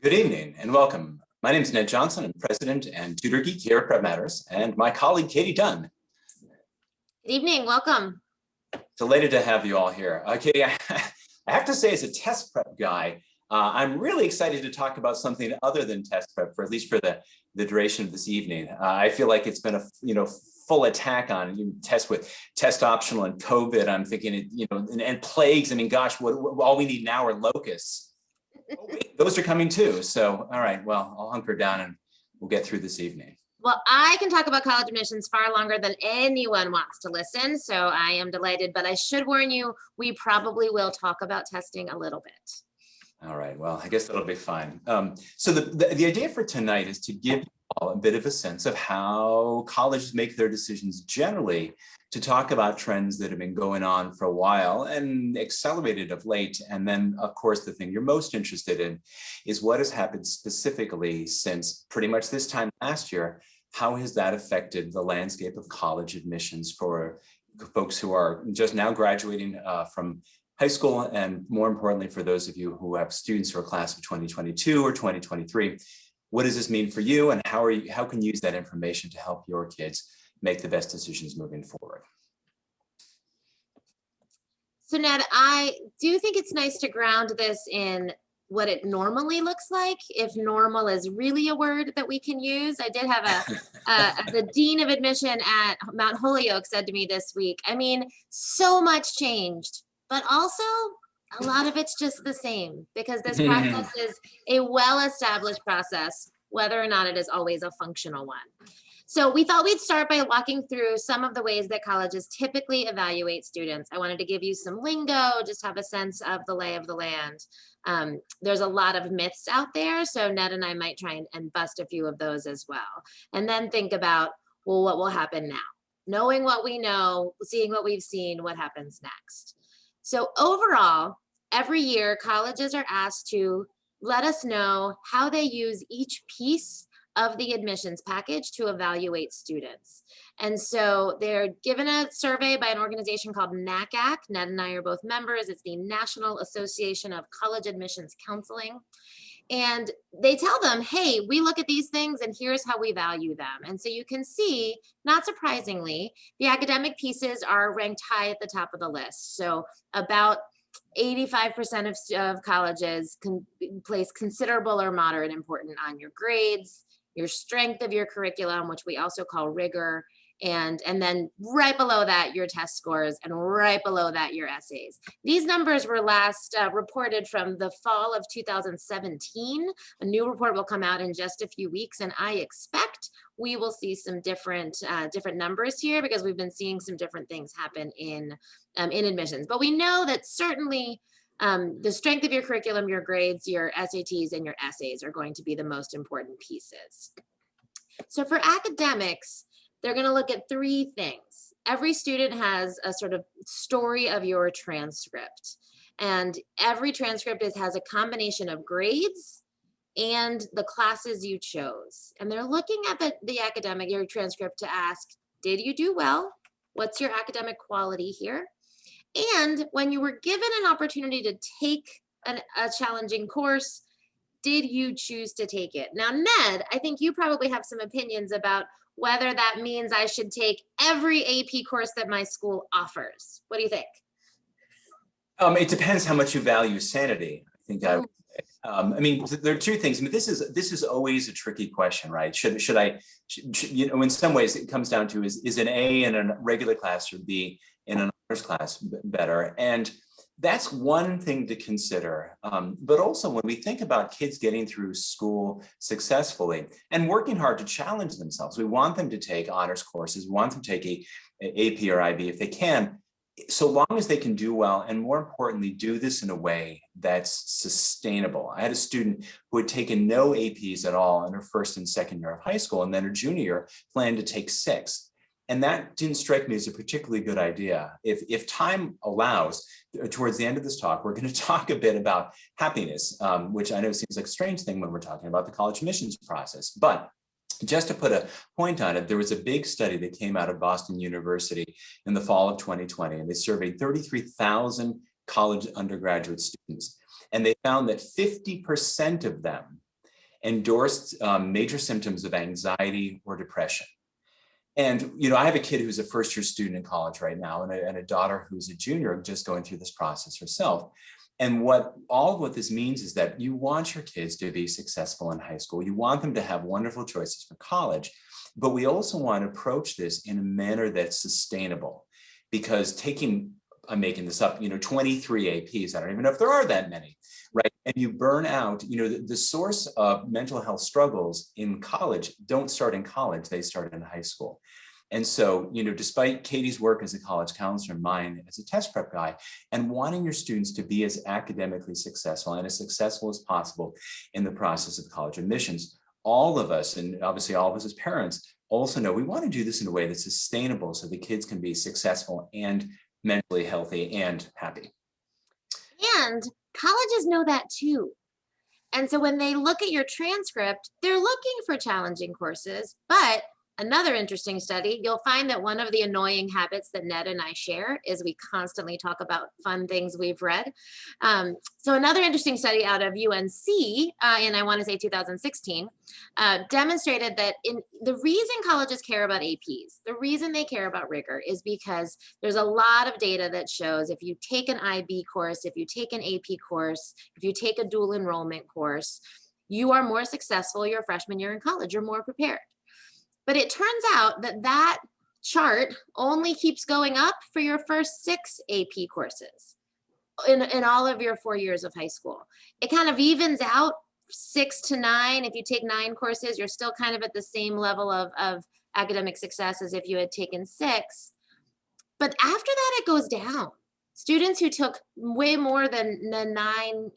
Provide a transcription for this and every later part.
Good evening and welcome. My name is Ned Johnson. I'm president and tutor geek here at Prepmatters, and my colleague Katy Dunn. Good evening, welcome. Delighted to have you all here. Katy, I have to say, as a test prep guy, I'm really excited to talk about something other than test prep, for at least for the duration of this evening. I feel like it's been a full attack on tests with Testoptional and COVID. I'm thinking, and plagues. I mean, gosh, what all we need now are locusts. Oh, wait, those are coming too. So, all right, well, I'll hunker down and we'll get through this evening. Well, I can talk about college admissions far longer than anyone wants to listen, so I am delighted, but I should warn you, we probably will talk about testing a little bit. All right, well, I guess that'll be fine. So the idea for tonight is to give you all a bit of a sense of how colleges make their decisions generally, to talk about trends that have been going on for a while and accelerated of late. And then, of course, the thing you're most interested in is what has happened specifically since pretty much this time last year. How has that affected the landscape of college admissions for folks who are just now graduating from high school, and more importantly, for those of you who have students who are class of 2022 or 2023? What does this mean for you, and how can you use that information to help your kids make the best decisions moving forward? So Ned, I do think it's nice to ground this in what it normally looks like, if normal is really a word that we can use. I did have the dean of admission at Mount Holyoke said to me this week, I mean, so much changed, but also a lot of it's just the same, because this process is a well-established process, whether or not it is always a functional one. So we thought we'd start by walking through some of the ways that colleges typically evaluate students. I wanted to give you some lingo, just have a sense of the lay of the land. There's a lot of myths out there, so Ned and I might try and bust a few of those as well. And then think about, well, what will happen now? Knowing what we know, seeing what we've seen, what happens next? So overall, every year, colleges are asked to let us know how they use each piece of the admissions package to evaluate students. And so they're given a survey by an organization called NACAC. Ned and I are both members. It's the National Association of College Admissions Counseling. And they tell them, hey, we look at these things and here's how we value them. And so you can see, not surprisingly, the academic pieces are ranked high at the top of the list. So about 85% of colleges can place considerable or moderate importance on your grades, your strength of your curriculum, which we also call rigor, and then right below that, your test scores, and right below that, your essays. These numbers were last reported from the fall of 2017. A new report will come out in just a few weeks, and I expect we will see some different numbers here, because we've been seeing some different things happen in admissions. But we know that certainly the strength of your curriculum, your grades, your SATs, and your essays are going to be the most important pieces. So for academics, they're going to look at three things. Every student has a sort of story of your transcript, and every transcript has a combination of grades and the classes you chose. And they're looking at your transcript to ask, did you do well? What's your academic quality here? And when you were given an opportunity to take a challenging course, did you choose to take it? Now, Ned, I think you probably have some opinions about whether that means I should take every AP course that my school offers. What do you think? It depends how much you value sanity, I think I would say. I mean, there are two things. I mean, this is always a tricky question, right? Should I, in some ways it comes down to is an A in a regular class or B in an honors class better? And that's one thing to consider. But also when we think about kids getting through school successfully and working hard to challenge themselves, we want them to take honors courses, we want them to take AP or IB if they can, so long as they can do well, and more importantly, do this in a way that's sustainable. I had a student who had taken no APs at all in her first and second year of high school, and then her junior year planned to take 6. And that didn't strike me as a particularly good idea. If time allows, towards the end of this talk, we're going to talk a bit about happiness, which I know seems like a strange thing when we're talking about the college admissions process. But just to put a point on it, there was a big study that came out of Boston University in the fall of 2020, and they surveyed 33,000 college undergraduate students. And they found that 50% of them endorsed major symptoms of anxiety or depression. And, I have a kid who's a first-year student in college right now, and a daughter who's a junior just going through this process herself. And what this means is that you want your kids to be successful in high school. You want them to have wonderful choices for college, but we also want to approach this in a manner that's sustainable, because I'm making this up, 23 APs, I don't even know if there are that many, right? And you burn out, the source of mental health struggles in college don't start in college, they start in high school. And so, despite Katy's work as a college counselor and mine as a test prep guy, and wanting your students to be as academically successful and as successful as possible in the process of college admissions, all of us, and obviously all of us as parents, also know we want to do this in a way that's sustainable so the kids can be successful and mentally healthy and happy. And colleges know that too. And so when they look at your transcript, they're looking for challenging courses. But another interesting study, you'll find that one of the annoying habits that Ned and I share is we constantly talk about fun things we've read. So another interesting study out of UNC, in I want to say 2016, demonstrated that the reason colleges care about APs, the reason they care about rigor, is because there's a lot of data that shows if you take an IB course, if you take an AP course, if you take a dual enrollment course, you are more successful your freshman year in college. You're more prepared. But it turns out that chart only keeps going up for your first 6 AP courses in all of your 4 years of high school. It kind of evens out 6 to 9. If you take 9 courses, you're still kind of at the same level of academic success as if you had taken 6. But after that, it goes down. Students who took way more than 9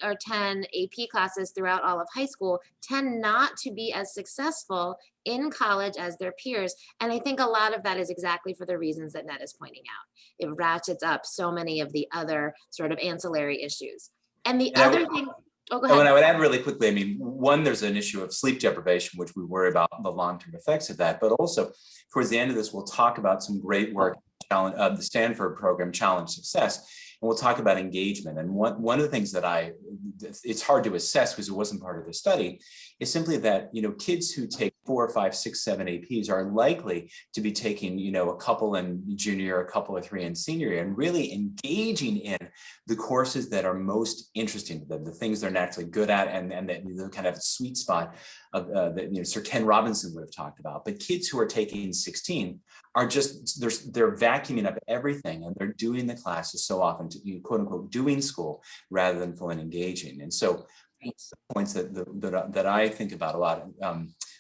or 10 AP classes throughout all of high school tend not to be as successful in college as their peers. And I think a lot of that is exactly for the reasons that Ned is pointing out. It ratchets up so many of the other sort of ancillary issues. And the other thing, oh, go ahead. And I would add really quickly, I mean, one, there's an issue of sleep deprivation, which we worry about the long-term effects of that, but also towards the end of this, we'll talk about some great work the Stanford program, Challenge Success, and we'll talk about engagement. And one of the things that it's hard to assess because it wasn't part of the study, is simply that, kids who take 4, 5, 6, 7 APs are likely to be taking, a couple in junior, a couple or 3 in senior year, and really engaging in the courses that are most interesting to them, the things they're naturally good at, and that the kind of sweet spot of that Sir Ken Robinson would have talked about. But kids who are taking 16 are just, they're vacuuming up everything, and they're doing the classes so often to, quote unquote, doing school rather than full and engaging. And so points that I think about a lot,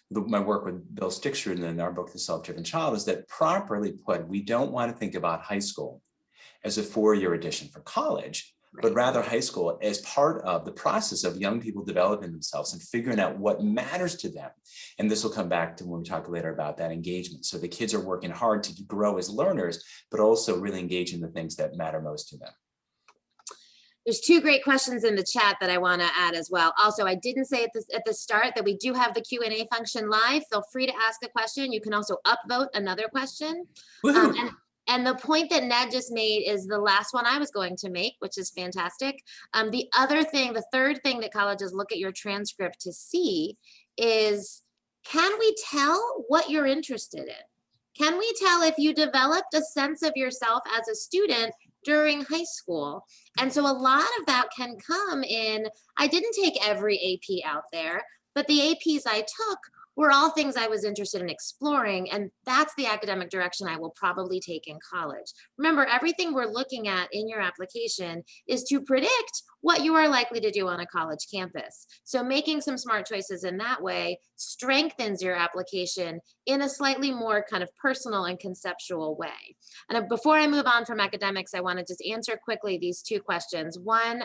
my work with Bill Stickster and in our book, The Self-Driven Child, is that properly put, we don't want to think about high school as a 4-year addition for college, but rather high school as part of the process of young people developing themselves and figuring out what matters to them. And this will come back to when we talk later about that engagement. So the kids are working hard to grow as learners, but also really engage in the things that matter most to them. There's 2 great questions in the chat that I want to add as well. Also, I didn't say at the start that we do have the Q&A function live. Feel free to ask a question. You can also upvote another question. And the point that Ned just made is the last one I was going to make, which is fantastic. The third thing that colleges look at your transcript to see is, can we tell what you're interested in? Can we tell if you developed a sense of yourself as a student during high school? And so a lot of that can come in, I didn't take every AP out there, but the APs I took were all things I was interested in exploring, and that's the academic direction I will probably take in college. Remember, everything we're looking at in your application is to predict what you are likely to do on a college campus. So making some smart choices in that way strengthens your application in a slightly more kind of personal and conceptual way. And before I move on from academics, I want to just answer quickly these 2 questions. One,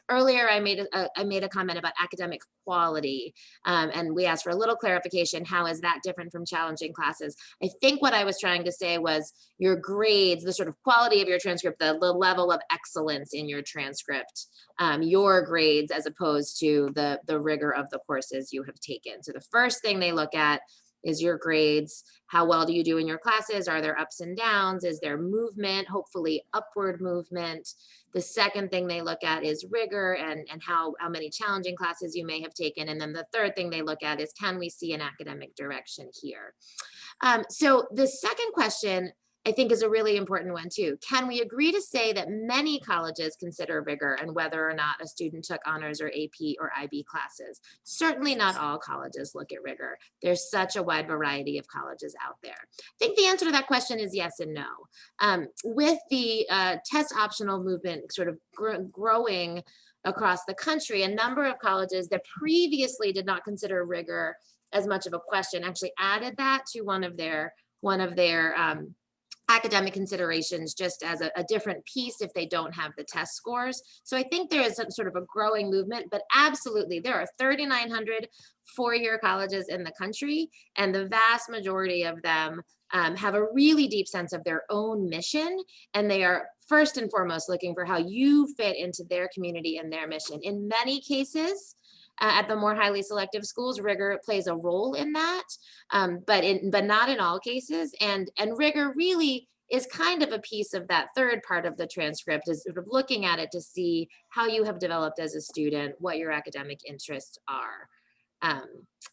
earlier I made a comment about academic quality, and we asked for a little clarification. How is that different from challenging classes? I think what I was trying to say was your grades, the sort of quality of your transcript, the level of excellence in your transcript, your grades as opposed to the rigor of the courses you have taken. So the first thing they look at is your grades. How well do you do in your classes? Are there ups and downs? Is there movement, hopefully upward movement? The second thing they look at is rigor and how many challenging classes you may have taken. And then the third thing they look at is, can we see an academic direction here? So the second question, I think, is a really important one too. Can we agree to say that many colleges consider rigor and whether or not a student took honors or AP or IB classes? Certainly not all colleges look at rigor. There's such a wide variety of colleges out there. I think the answer to that question is yes and no. With the test optional movement sort of growing across the country, a number of colleges that previously did not consider rigor as much of a question actually added that to one of their academic considerations, just as a different piece if they don't have the test scores. So I think there is some sort of a growing movement, but absolutely there are 3,900 four-year colleges in the country, and the vast majority of them have a really deep sense of their own mission, and they are first and foremost looking for how you fit into their community and their mission. In many cases, at the more highly selective schools, rigor plays a role in that, but not in all cases. And rigor really is kind of a piece of that third part of the transcript, is sort of looking at it to see how you have developed as a student, what your academic interests are.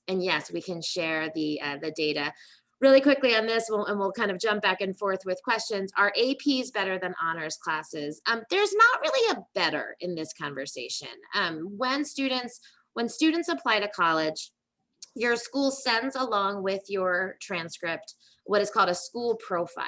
And yes, we can share the data. Really quickly on this, and we'll kind of jump back and forth with questions. Are APs better than honors classes? There's not really a better in this conversation. When students apply to college, your school sends along with your transcript what is called a school profile.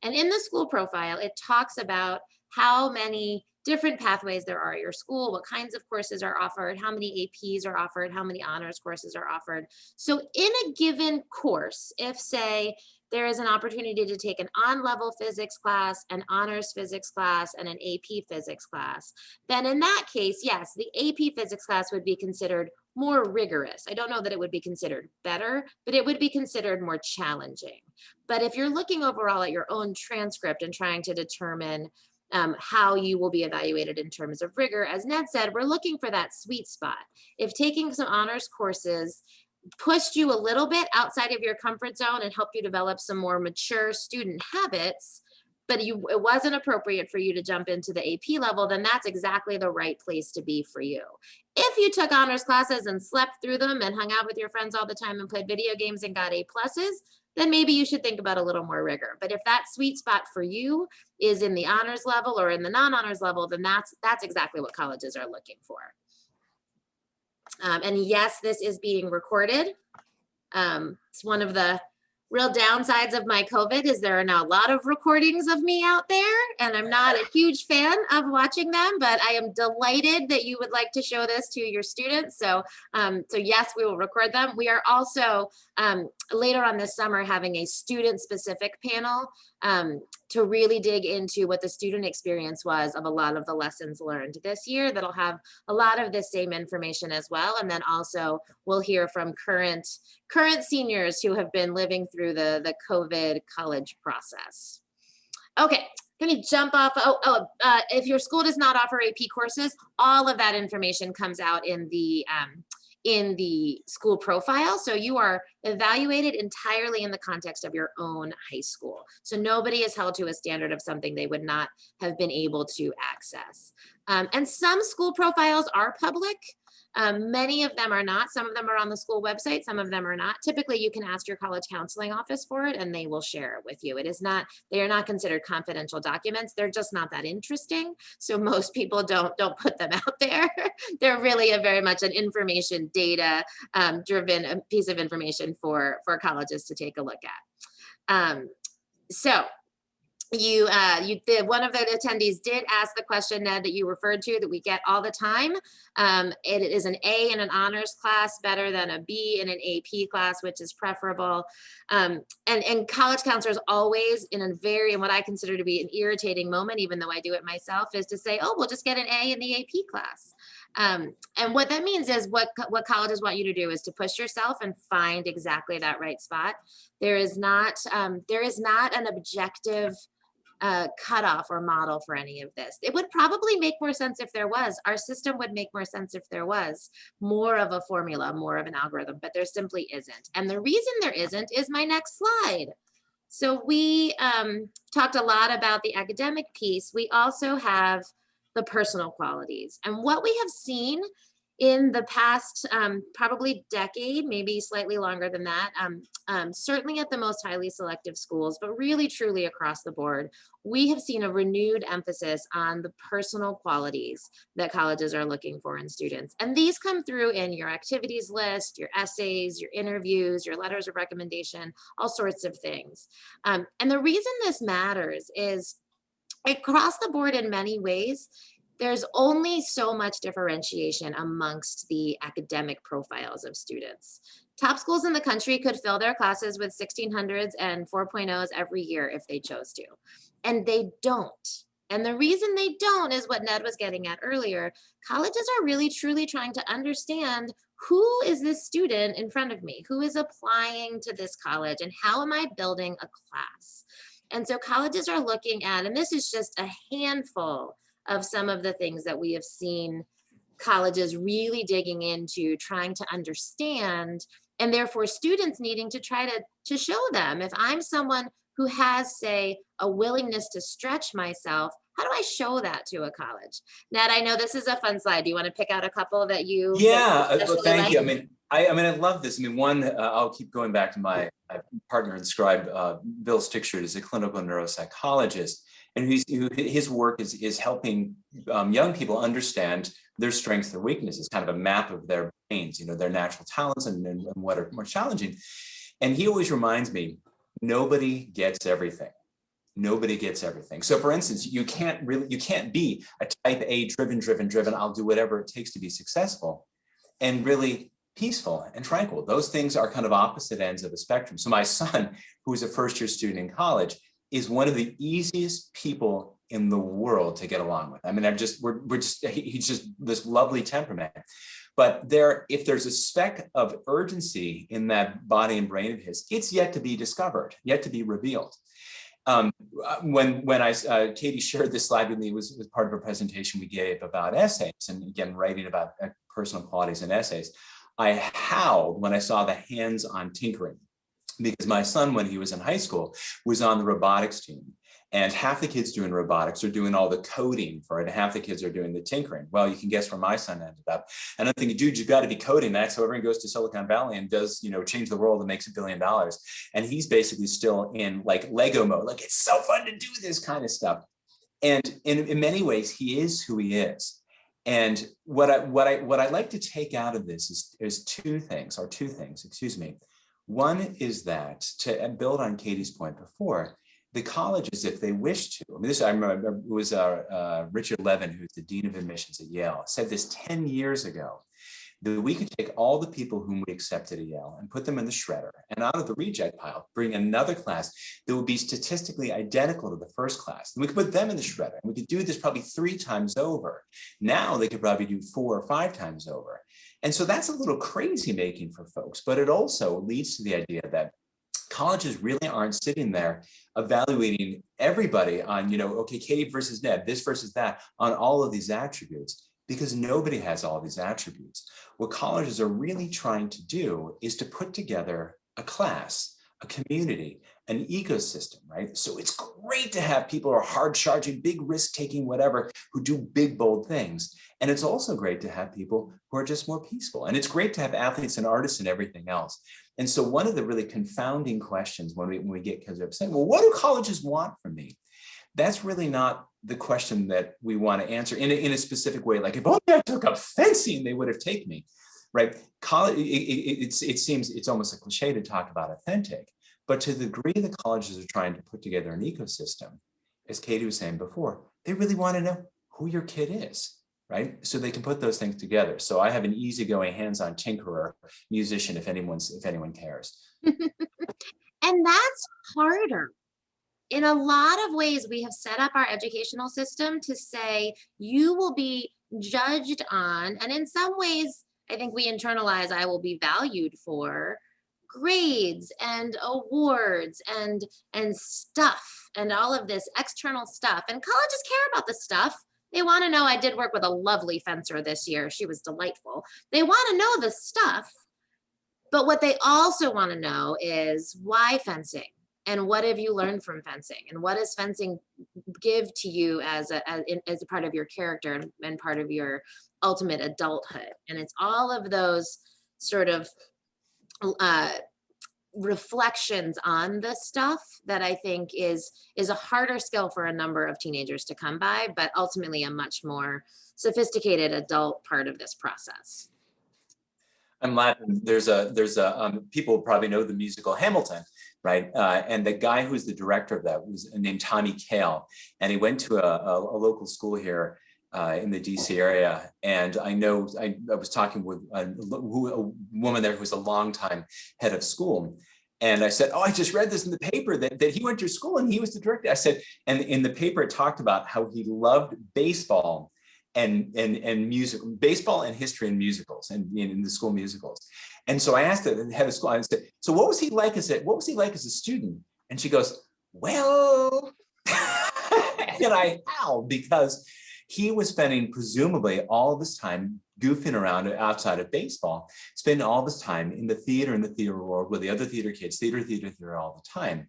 And in the school profile, it talks about how many different pathways there are at your school, what kinds of courses are offered, how many APs are offered, how many honors courses are offered. So in a given course, if say there is an opportunity to take an on-level physics class, an honors physics class, and an AP physics class, then in that case, yes, the AP physics class would be considered more rigorous. I don't know that it would be considered better, but it would be considered more challenging. But if you're looking overall at your own transcript and trying to determine how you will be evaluated in terms of rigor, as Ned said, we're looking for that sweet spot. If taking some honors courses pushed you a little bit outside of your comfort zone and helped you develop some more mature student habits, but it wasn't appropriate for you to jump into the AP level, then that's exactly the right place to be for you. If you took honors classes and slept through them and hung out with your friends all the time and played video games and got A+, then maybe you should think about a little more rigor. But if that sweet spot for you is in the honors level or in the non-honors level, then that's exactly what colleges are looking for. And yes, this is being recorded. It's one of the real downsides of my COVID is there are now a lot of recordings of me out there, and I'm not a huge fan of watching them, but I am delighted that you would like to show this to your students. So, so yes, we will record them. We are also later on this summer having a student-specific panel to really dig into what the student experience was of a lot of the lessons learned this year. That'll have a lot of the same information as well. And then also we'll hear from current seniors who have been living through the COVID college process. Okay, let me jump off. If your school does not offer AP courses, all of that information comes out in the school profile. So you are evaluated entirely in the context of your own high school. So nobody is held to a standard of something they would not have been able to access. And some school profiles are public. Many of them are not. Some of them are on the school website. Some of them are not. Typically, you can ask your college counseling office for it and they will share it with you. It is not, they are not considered confidential documents. They're just not that interesting. So most people don't put them out there. They're really very much an information data driven piece of information for colleges to take a look at. So one of the attendees did ask the question, Ned, that you referred to that we get all the time. It is an A in an honors class better than a B in an AP class, which is preferable. And college counselors always in what I consider to be an irritating moment, even though I do it myself, is to say, oh, we'll just get an A in the AP class. And what that means is what colleges want you to do is to push yourself and find exactly that right spot. There is not an objective cutoff or model for any of this. It would probably make more sense if there was. Our system would make more sense if there was more of a formula, more of an algorithm, but there simply isn't. And the reason there isn't is my next slide. So we talked a lot about the academic piece. We also have the personal qualities. And what we have seen in the past probably decade, maybe slightly longer than that, certainly at the most highly selective schools, but really truly across the board, we have seen a renewed emphasis on the personal qualities that colleges are looking for in students. And these come through in your activities list, your essays, your interviews, your letters of recommendation, all sorts of things. And the reason this matters is across the board in many ways, there's only so much differentiation amongst the academic profiles of students. Top schools in the country could fill their classes with 1600s and 4.0s every year if they chose to, and they don't. And the reason they don't is what Ned was getting at earlier. Colleges are really truly trying to understand, who is this student in front of me? Who is applying to this college, and how am I building a class? And so colleges are looking at, and this is just a handful of some of the things that we have seen colleges really digging into, trying to understand, and therefore students needing to try to show them, if I'm someone who has, say, a willingness to stretch myself, how do I show that to a college? Ned, I know this is a fun slide. Do you want to pick out a couple that you well, thank you. I mean, I love this. I mean, one, I'll keep going back to my partner and scribe, Bill Sticksherd, is a clinical neuropsychologist. And his work is helping young people understand their strengths, their weaknesses, kind of a map of their brains, their natural talents and what are more challenging. And he always reminds me, nobody gets everything. Nobody gets everything. So for instance, you can't be a type A driven, I'll do whatever it takes to be successful, and really peaceful and tranquil. Those things are kind of opposite ends of the spectrum. So my son, who's a first-year student in college, is one of the easiest people in the world to get along with. I mean, he's just this lovely temperament. But if there's a speck of urgency in that body and brain of his, it's yet to be discovered, yet to be revealed. When Katy shared this slide with me, it was part of a presentation we gave about essays, and again, writing about personal qualities in essays. I howled when I saw the hands-on tinkering, because my son, when he was in high school, was on the robotics team. And half the kids doing robotics are doing all the coding for it, and half the kids are doing the tinkering. Well, you can guess where my son ended up. And I'm thinking, dude, you've got to be coding that. So everyone goes to Silicon Valley and does, change the world and makes $1 billion. And he's basically still in like Lego mode. Like, it's so fun to do this kind of stuff. And in many ways, he is who he is. And what I like to take out of this is two things. One is that, to build on Katy's point before, the colleges, if they wish to, I remember it was Richard Levin, who's the Dean of Admissions at Yale, said this 10 years ago, that we could take all the people whom we accepted at Yale and put them in the shredder, and out of the reject pile, bring another class that would be statistically identical to the first class. And we could put them in the shredder, and we could do this probably 3 times over. Now they could probably do 4 or 5 times over. And so that's a little crazy making for folks, but it also leads to the idea that colleges really aren't sitting there evaluating everybody on, okay, Katy versus Ned, this versus that, on all of these attributes, because nobody has all these attributes. What colleges are really trying to do is to put together a class, a community, an ecosystem, right? So it's great to have people who are hard charging, big risk taking, whatever, who do big, bold things. And it's also great to have people who are just more peaceful. And it's great to have athletes and artists and everything else. And so one of the really confounding questions when we get kids upset, well, what do colleges want from me? That's really not the question that we want to answer in a specific way. Like, if only I took up fencing, they would have taken me, right? College, it seems it's almost a cliche to talk about authentic, but to the degree that colleges are trying to put together an ecosystem, as Katy was saying before, they really want to know who your kid is, right? So they can put those things together. So I have an easygoing, hands-on tinkerer musician, if anyone cares. And that's harder. In a lot of ways, we have set up our educational system to say you will be judged on, and in some ways, I think we internalize I will be valued for grades and awards and stuff and all of this external stuff. And colleges care about the stuff. They want to know. I did work with a lovely fencer this year. She was delightful. They want to know the stuff. But what they also want to know is why fencing, and what have you learned from fencing, and what does fencing give to you as a part of your character and part of your ultimate adulthood. And it's all of those sort of reflections on the stuff that I think is a harder skill for a number of teenagers to come by, but ultimately a much more sophisticated adult part of this process. I'm laughing. There's a people probably know the musical Hamilton, right? And the guy who's the director of that was named Tommy Kail, and he went to a local school here in the DC area. And I know I was talking with a woman there who was a longtime head of school. And I said, oh, I just read this in the paper that he went to school and he was the director. I said, and in the paper, it talked about how he loved baseball and music, baseball and history and musicals, and in the school musicals. And so I asked the head of school, I said, so what was he like as a student? And she goes, well, and I howled, because he was spending presumably all of his time goofing around outside of baseball, spending all of his time in the theater world with the other theater kids, theater all the time.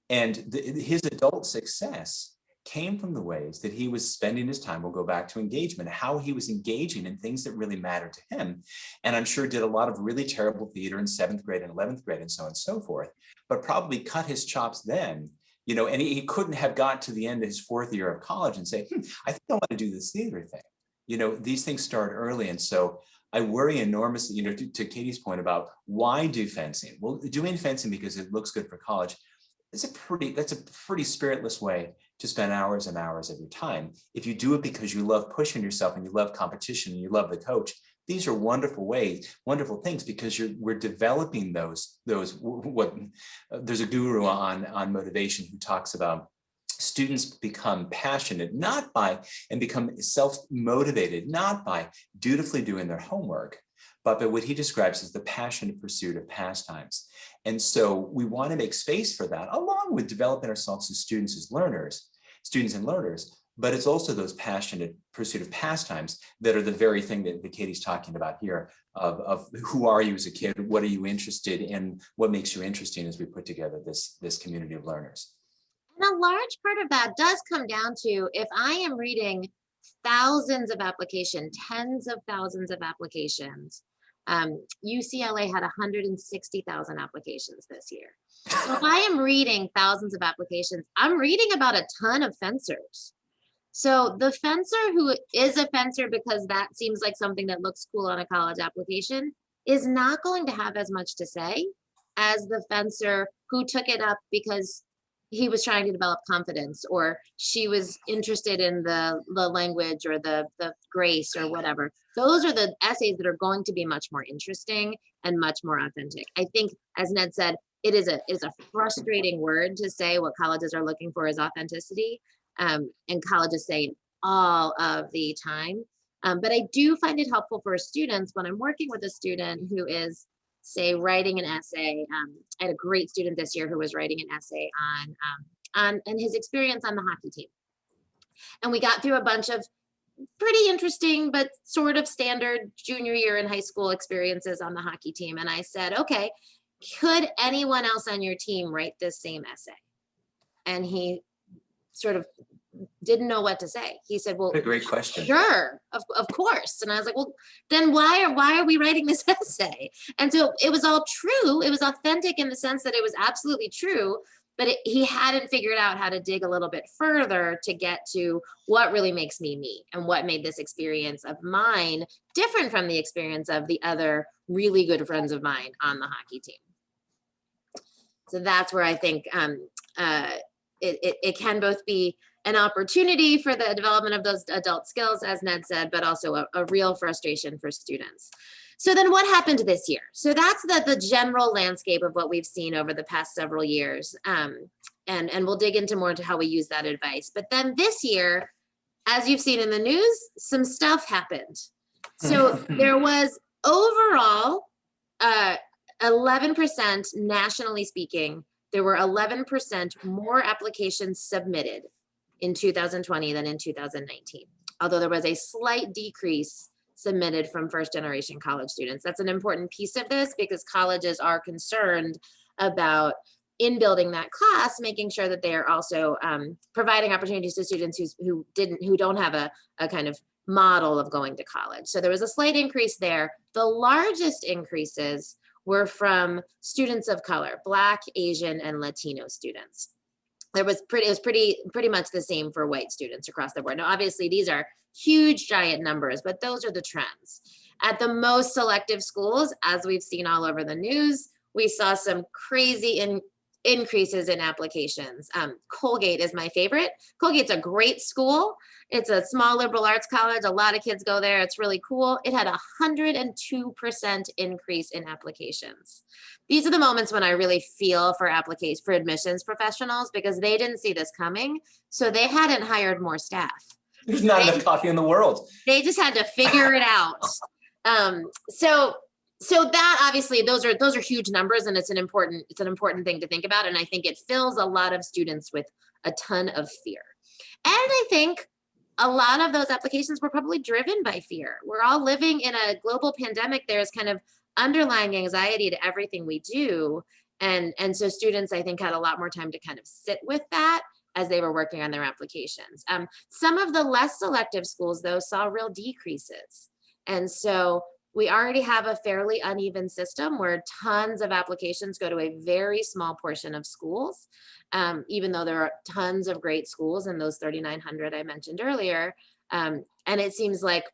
And his adult success came from the ways that he was spending his time. We'll go back to engagement, how he was engaging in things that really mattered to him. And I'm sure did a lot of really terrible theater in 7th grade and 11th grade and so on and so forth, but probably cut his chops then, and he couldn't have got to the end of his 4th year of college and say, I think I want to do this theater thing. These things start early. And so I worry enormously, to Katie's point about why do fencing? Well, doing fencing because it looks good for college, that's a pretty spiritless way to spend hours and hours of your time. If you do it because you love pushing yourself and you love competition and you love the coach, these are wonderful ways, wonderful things, because we're developing those. There's a guru on motivation who talks about students become passionate and become self-motivated, not by dutifully doing their homework, but by what he describes as the passionate pursuit of pastimes. And so we want to make space for that, along with developing ourselves as students and learners. But it's also those passionate pursuit of pastimes that are the very thing that Katie's talking about here, of who are you as a kid, what are you interested in, what makes you interesting as we put together this community of learners. And a large part of that does come down to, if I am reading thousands of applications, tens of thousands of applications, UCLA had 160,000 applications this year. So if I am reading thousands of applications, I'm reading about a ton of fencers. So the fencer who is a fencer because that seems like something that looks cool on a college application is not going to have as much to say as the fencer who took it up because he was trying to develop confidence, or she was interested in the language or the grace or whatever. Those are the essays that are going to be much more interesting and much more authentic. I think, as Ned said, it is a frustrating word to say. What colleges are looking for is authenticity, and colleges say it all of the time. But I do find it helpful for students when I'm working with a student who is, say, writing an essay. I had a great student this year who was writing an essay on his experience on the hockey team. And we got through a bunch of pretty interesting, but sort of standard junior year in high school experiences on the hockey team. And I said, okay, could anyone else on your team write this same essay? And he sort of didn't know what to say. He said, well, what a great question. Sure, of course. And I was like, well, then why are we writing this essay? And so it was all true. It was authentic in the sense that it was absolutely true, but he hadn't figured out how to dig a little bit further to get to what really makes me me, and what made this experience of mine different from the experience of the other really good friends of mine on the hockey team. So that's where I think it can both be an opportunity for the development of those adult skills, as Ned said, but also a real frustration for students. So then what happened this year? So that's the general landscape of what we've seen over the past several years. And we'll dig into more into how we use that advice. But then this year, as you've seen in the news, some stuff happened. So there was overall 11% nationally speaking, there were 11% more applications submitted in 2020 than in 2019. Although there was a slight decrease submitted from first generation college students. That's an important piece of this because colleges are concerned about in building that class, making sure that they are also providing opportunities to students who don't have a kind of model of going to college. So there was a slight increase there. The largest increases were from students of color, Black, Asian, and Latino students. It was pretty much the same for white students across the board. Now, obviously, these are huge, giant numbers, but those are the trends. At the most selective schools, as we've seen all over the news, we saw some crazy increases in applications. Colgate is my favorite. Colgate's a great school. It's a small liberal arts college. A lot of kids go there. It's really cool. It had a 102% increase in applications. These are the moments when I really feel for admissions professionals because they didn't see this coming. So they hadn't hired more staff. There's not enough coffee in the world. They just had to figure it out. So that obviously those are huge numbers, and it's an important thing to think about. And I think it fills a lot of students with a ton of fear. And I think a lot of those applications were probably driven by fear. We're all living in a global pandemic. There's kind of underlying anxiety to everything we do. And so students, I think, had a lot more time to kind of sit with that as they were working on their applications. Some of the less selective schools, though, saw real decreases. And so we already have a fairly uneven system where tons of applications go to a very small portion of schools, even though there are tons of great schools in those 3,900 I mentioned earlier. And it seems like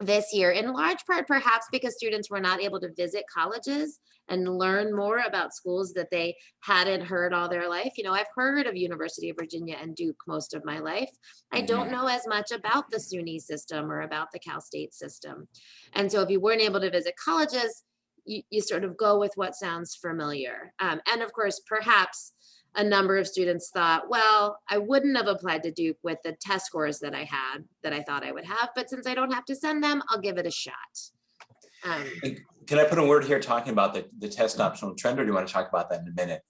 this year, in large part, perhaps because students were not able to visit colleges and learn more about schools that they hadn't heard all their life. You know, I've heard of University of Virginia and Duke most of my life. I don't know as much about the SUNY system or about the Cal State system. And so if you weren't able to visit colleges, you sort of go with what sounds familiar. And of course, perhaps a number of students thought, well, I wouldn't have applied to Duke with the test scores that I had, that I thought I would have, but since I don't have to send them, I'll give it a shot. Can I put a word here talking about the test optional trend, or do you want to talk about that in a minute?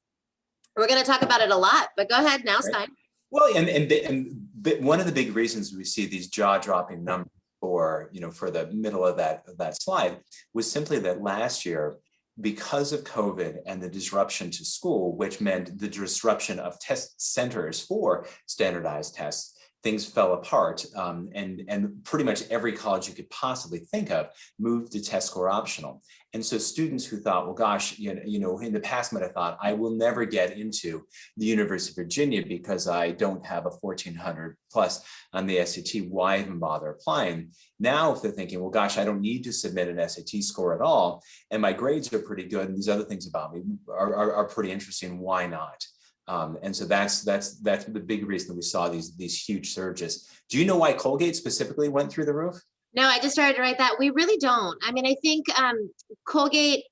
We're going to talk about it a lot, but go ahead, now's time. Well, and one of the big reasons we see these jaw-dropping numbers for the middle of that slide was simply that last year, because of COVID and the disruption to school, which meant the disruption of test centers for standardized tests, things fell apart, and pretty much every college you could possibly think of moved to test score optional. And so students who thought, well, gosh, in the past might have thought, I will never get into the University of Virginia because I don't have a 1400 plus on the SAT, why even bother applying? Now, if they're thinking, well, gosh, I don't need to submit an SAT score at all, and my grades are pretty good, and these other things about me are pretty interesting, why not? And so that's the big reason that we saw these huge surges. Do you know why Colgate specifically went through the roof? No, I just started to write that. We really don't. I mean, I think Colgate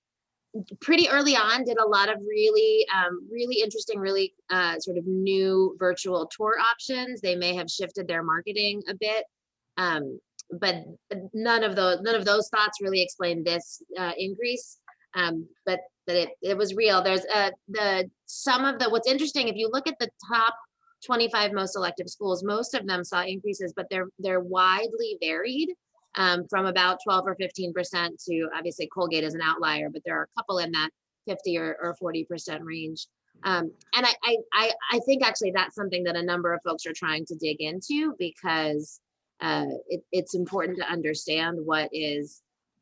pretty early on did a lot of really interesting, really sort of new virtual tour options. They may have shifted their marketing a bit, but none of those thoughts really explain this increase. But it was real. There's what's interesting, if you look at the top 25 most selective schools, most of them saw increases, but they're widely varied, from about 12 or 15% to, obviously Colgate is an outlier, but there are a couple in that 50 or 40% range. And I think actually that's something that a number of folks are trying to dig into, because it's important to understand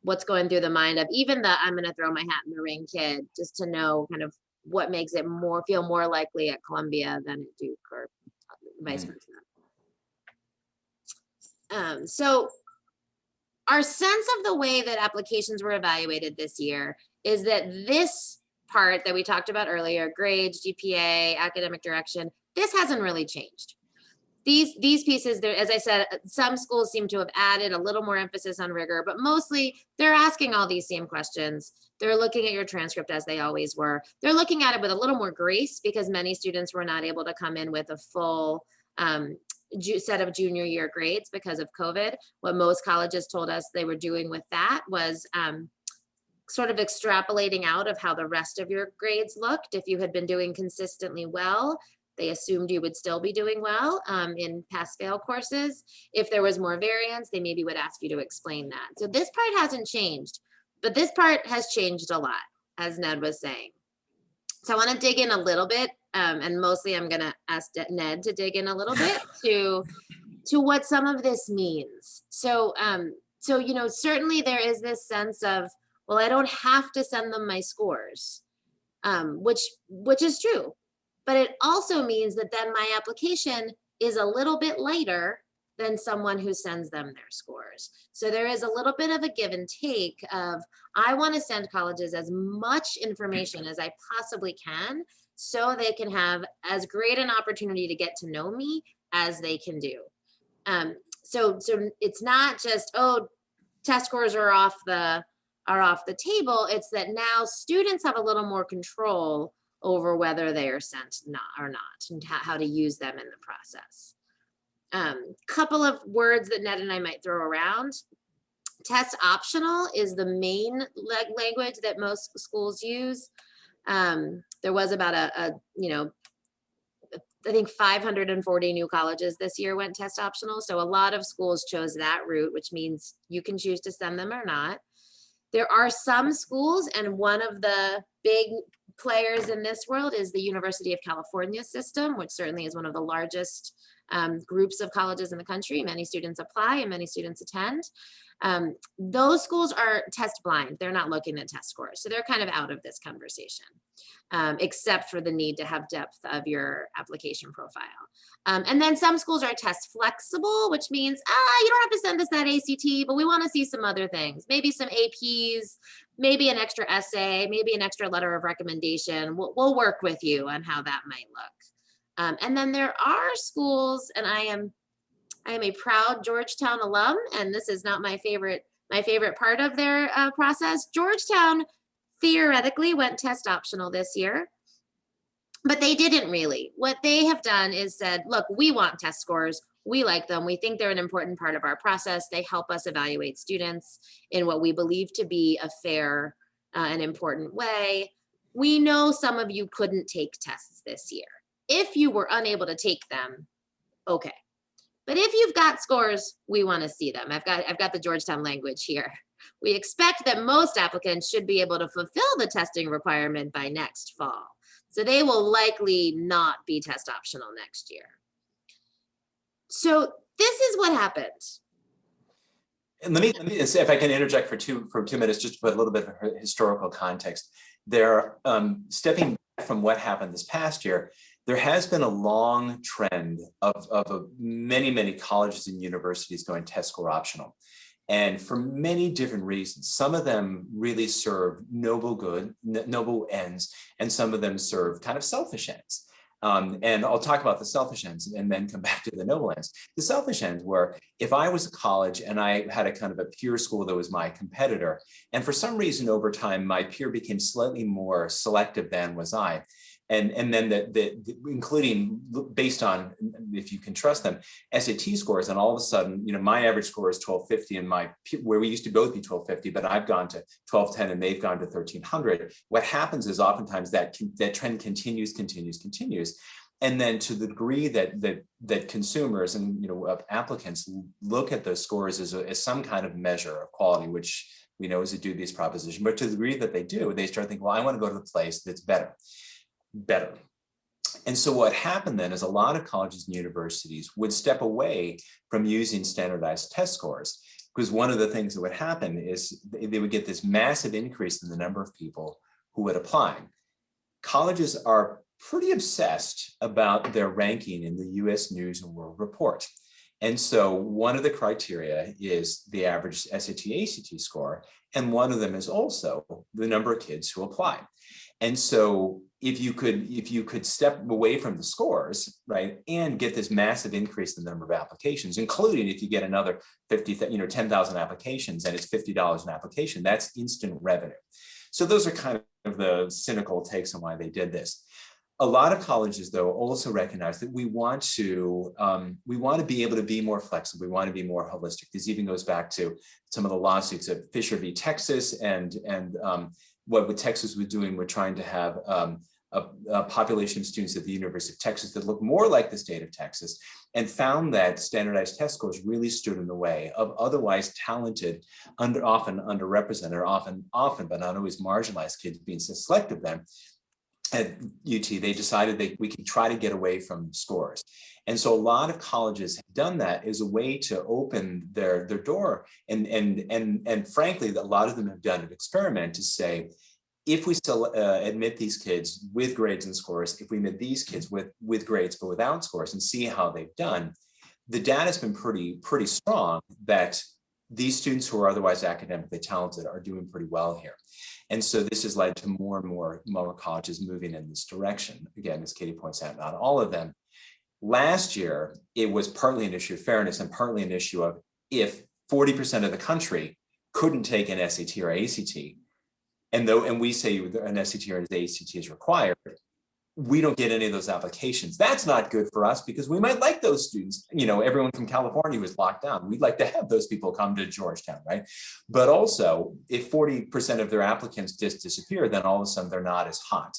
what's going through the mind of even the I'm going to throw my hat in the ring kid, just to know kind of what makes it feel more likely at Columbia than at Duke, or vice versa. So our sense of the way that applications were evaluated this year is that this part that we talked about earlier, grades, GPA, academic direction, this hasn't really changed. These pieces, as I said, some schools seem to have added a little more emphasis on rigor, but mostly they're asking all these same questions. They're looking at your transcript as they always were. They're looking at it with a little more grace, because many students were not able to come in with a full set of junior year grades because of COVID. What most colleges told us they were doing with that was sort of extrapolating out of how the rest of your grades looked. If you had been doing consistently well, they assumed you would still be doing well in pass-fail courses. If there was more variance, they maybe would ask you to explain that. So this part hasn't changed, but this part has changed a lot, as Ned was saying. So I want to dig in a little bit, and mostly I'm going to ask Ned to dig in a little bit to what some of this means. So, you know, certainly there is this sense of, well, I don't have to send them my scores, which is true. But it also means that then my application is a little bit lighter than someone who sends them their scores. So there is a little bit of a give and take of, I want to send colleges as much information as I possibly can so they can have as great an opportunity to get to know me as they can do. So it's not just, oh, test scores are off the table. It's that now students have a little more control over whether they are sent or not, and how to use them in the process. Couple of words that Ned and I might throw around. Test optional is the main language that most schools use. There was about I think 540 new colleges this year went test optional. So a lot of schools chose that route, which means you can choose to send them or not. There are some schools, and one of the big players in this world is the University of California system, which certainly is one of the largest groups of colleges in the country. Many students apply and many students attend. Those schools are test blind. They're not looking at test scores. So they're kind of out of this conversation, except for the need to have depth of your application profile. And then some schools are test flexible, which means, you don't have to send us that ACT, but we want to see some other things, maybe some APs, maybe an extra essay, maybe an extra letter of recommendation. We'll work with you on how that might look. And then there are schools, and I am a proud Georgetown alum, and this is not my favorite part of their process. Georgetown theoretically went test optional this year, but they didn't really. What they have done is said, look, we want test scores. We like them. We think they're an important part of our process. They help us evaluate students in what we believe to be a fair and important way. We know some of you couldn't take tests this year. If you were unable to take them, okay. But if you've got scores, we want to see them. I've got the Georgetown language here. We expect that most applicants should be able to fulfill the testing requirement by next fall. So they will likely not be test optional next year. So this is what happened. And let me say, if I can interject for two minutes, just to put a little bit of historical context. There, stepping back from what happened this past year, there has been a long trend of many colleges and universities going test score optional. And for many different reasons. Some of them really serve noble ends, and some of them serve kind of selfish ends. And I'll talk about the selfish ends and then come back to the noble ends. The selfish ends were, if I was a college and I had a kind of a peer school that was my competitor, and for some reason over time, my peer became slightly more selective than was I. And then including based on, if you can trust them, SAT scores, and all of a sudden, my average score is 1250, and where we used to both be 1250, but I've gone to 1210 and they've gone to 1300. What happens is oftentimes that trend continues. And then to the degree that consumers and applicants look at those scores as some kind of measure of quality, which we know is a dubious proposition, but to the degree that they do, they start thinking, well, I want to go to the place that's better. And so what happened then is a lot of colleges and universities would step away from using standardized test scores, because one of the things that would happen is they would get this massive increase in the number of people who would apply. Colleges are pretty obsessed about their ranking in the US News and World Report. And so one of the criteria is the average SAT, ACT score, and one of them is also the number of kids who apply. And so if you could step away from the scores, right, and get this massive increase in the number of applications, including if you get another 10,000 applications and it's $50 an application, that's instant revenue. So those are kind of the cynical takes on why they did this. A lot of colleges, though, also recognize that we want to be able to be more flexible. We want to be more holistic. This even goes back to some of the lawsuits of Fisher v. Texas and what Texas was doing. We're trying to have a population of students at the University of Texas that look more like the state of Texas, and found that standardized test scores really stood in the way of otherwise talented, often underrepresented, or often but not always marginalized kids being selected them. At UT, they decided we could try to get away from scores. And so a lot of colleges have done that as a way to open their door. And frankly, a lot of them have done an experiment to say, if we still admit these kids with grades and scores, if we admit these kids with grades but without scores, and see how they've done, the data has been pretty strong that these students who are otherwise academically talented are doing pretty well here. And so this has led to more and more colleges moving in this direction. Again, as Katy points out, not all of them. Last year, it was partly an issue of fairness and partly an issue of if 40% of the country couldn't take an SAT or ACT, and we say an SAT or an ACT is required, we don't get any of those applications. That's not good for us because we might like those students. You know, everyone from California was locked down. We'd like to have those people come to Georgetown, right? But also, if 40% of their applicants disappear, then all of a sudden they're not as hot.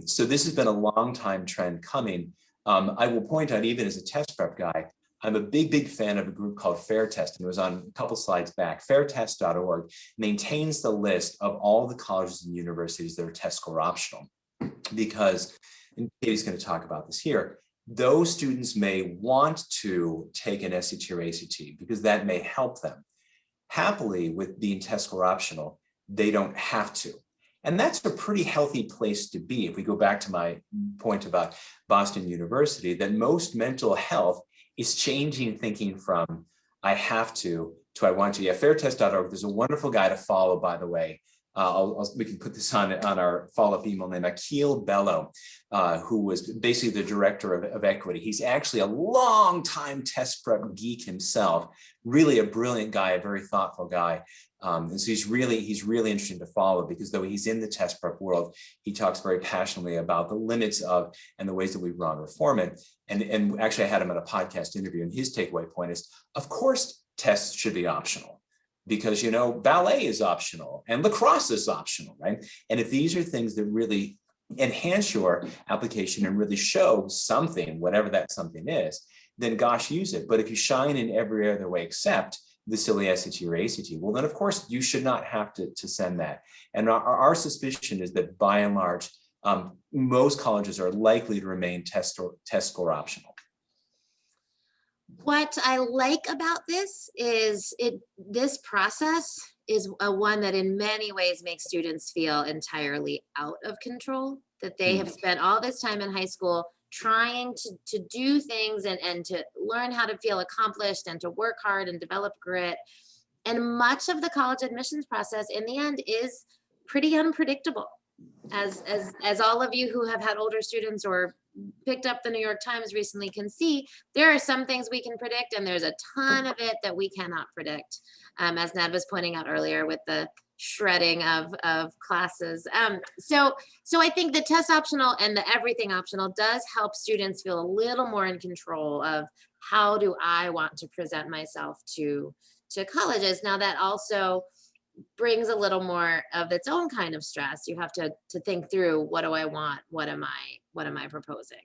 So this has been a long time trend coming. I will point out, even as a test prep guy, I'm a big fan of a group called FairTest, and it was on a couple slides back. Fairtest.org maintains the list of all the colleges and universities that are test score optional. Because, and Katy's going to talk about this here, those students may want to take an SAT or ACT because that may help them. Happily, with being test score optional, they don't have to. And that's a pretty healthy place to be. If we go back to my point about Boston University, that most mental health is changing thinking from I have to I want to. Yeah, fairtest.org, there's a wonderful guy to follow, by the way. We can put this on our follow-up email named Akil Bello, who was basically the director of equity. He's actually a long-time test prep geek himself, really a brilliant guy, a very thoughtful guy. And so he's really interesting to follow because though he's in the test prep world, he talks very passionately about the limits of and the ways that we run reform it. And actually I had him at a podcast interview, and his takeaway point is, of course, tests should be optional. Because, you know, ballet is optional and lacrosse is optional, right? And if these are things that really enhance your application and really show something, whatever that something is, then gosh, use it. But if you shine in every other way except the silly SAT or ACT, well, then of course you should not have to send that. And our suspicion is that by and large, most colleges are likely to remain test score optional. What I like about this is this process is one that in many ways makes students feel entirely out of control, that they have spent all this time in high school trying to do things and to learn how to feel accomplished and to work hard and develop grit. And much of the college admissions process in the end is pretty unpredictable. As all of you who have had older students or picked up the New York Times recently can see, there are some things we can predict and there's a ton of it that we cannot predict. As Ned was pointing out earlier with the shredding of classes. So I think the test optional and the everything optional does help students feel a little more in control of how do I want to present myself to colleges. Now that also brings a little more of its own kind of stress. You have to think through, what do I want? What am I proposing?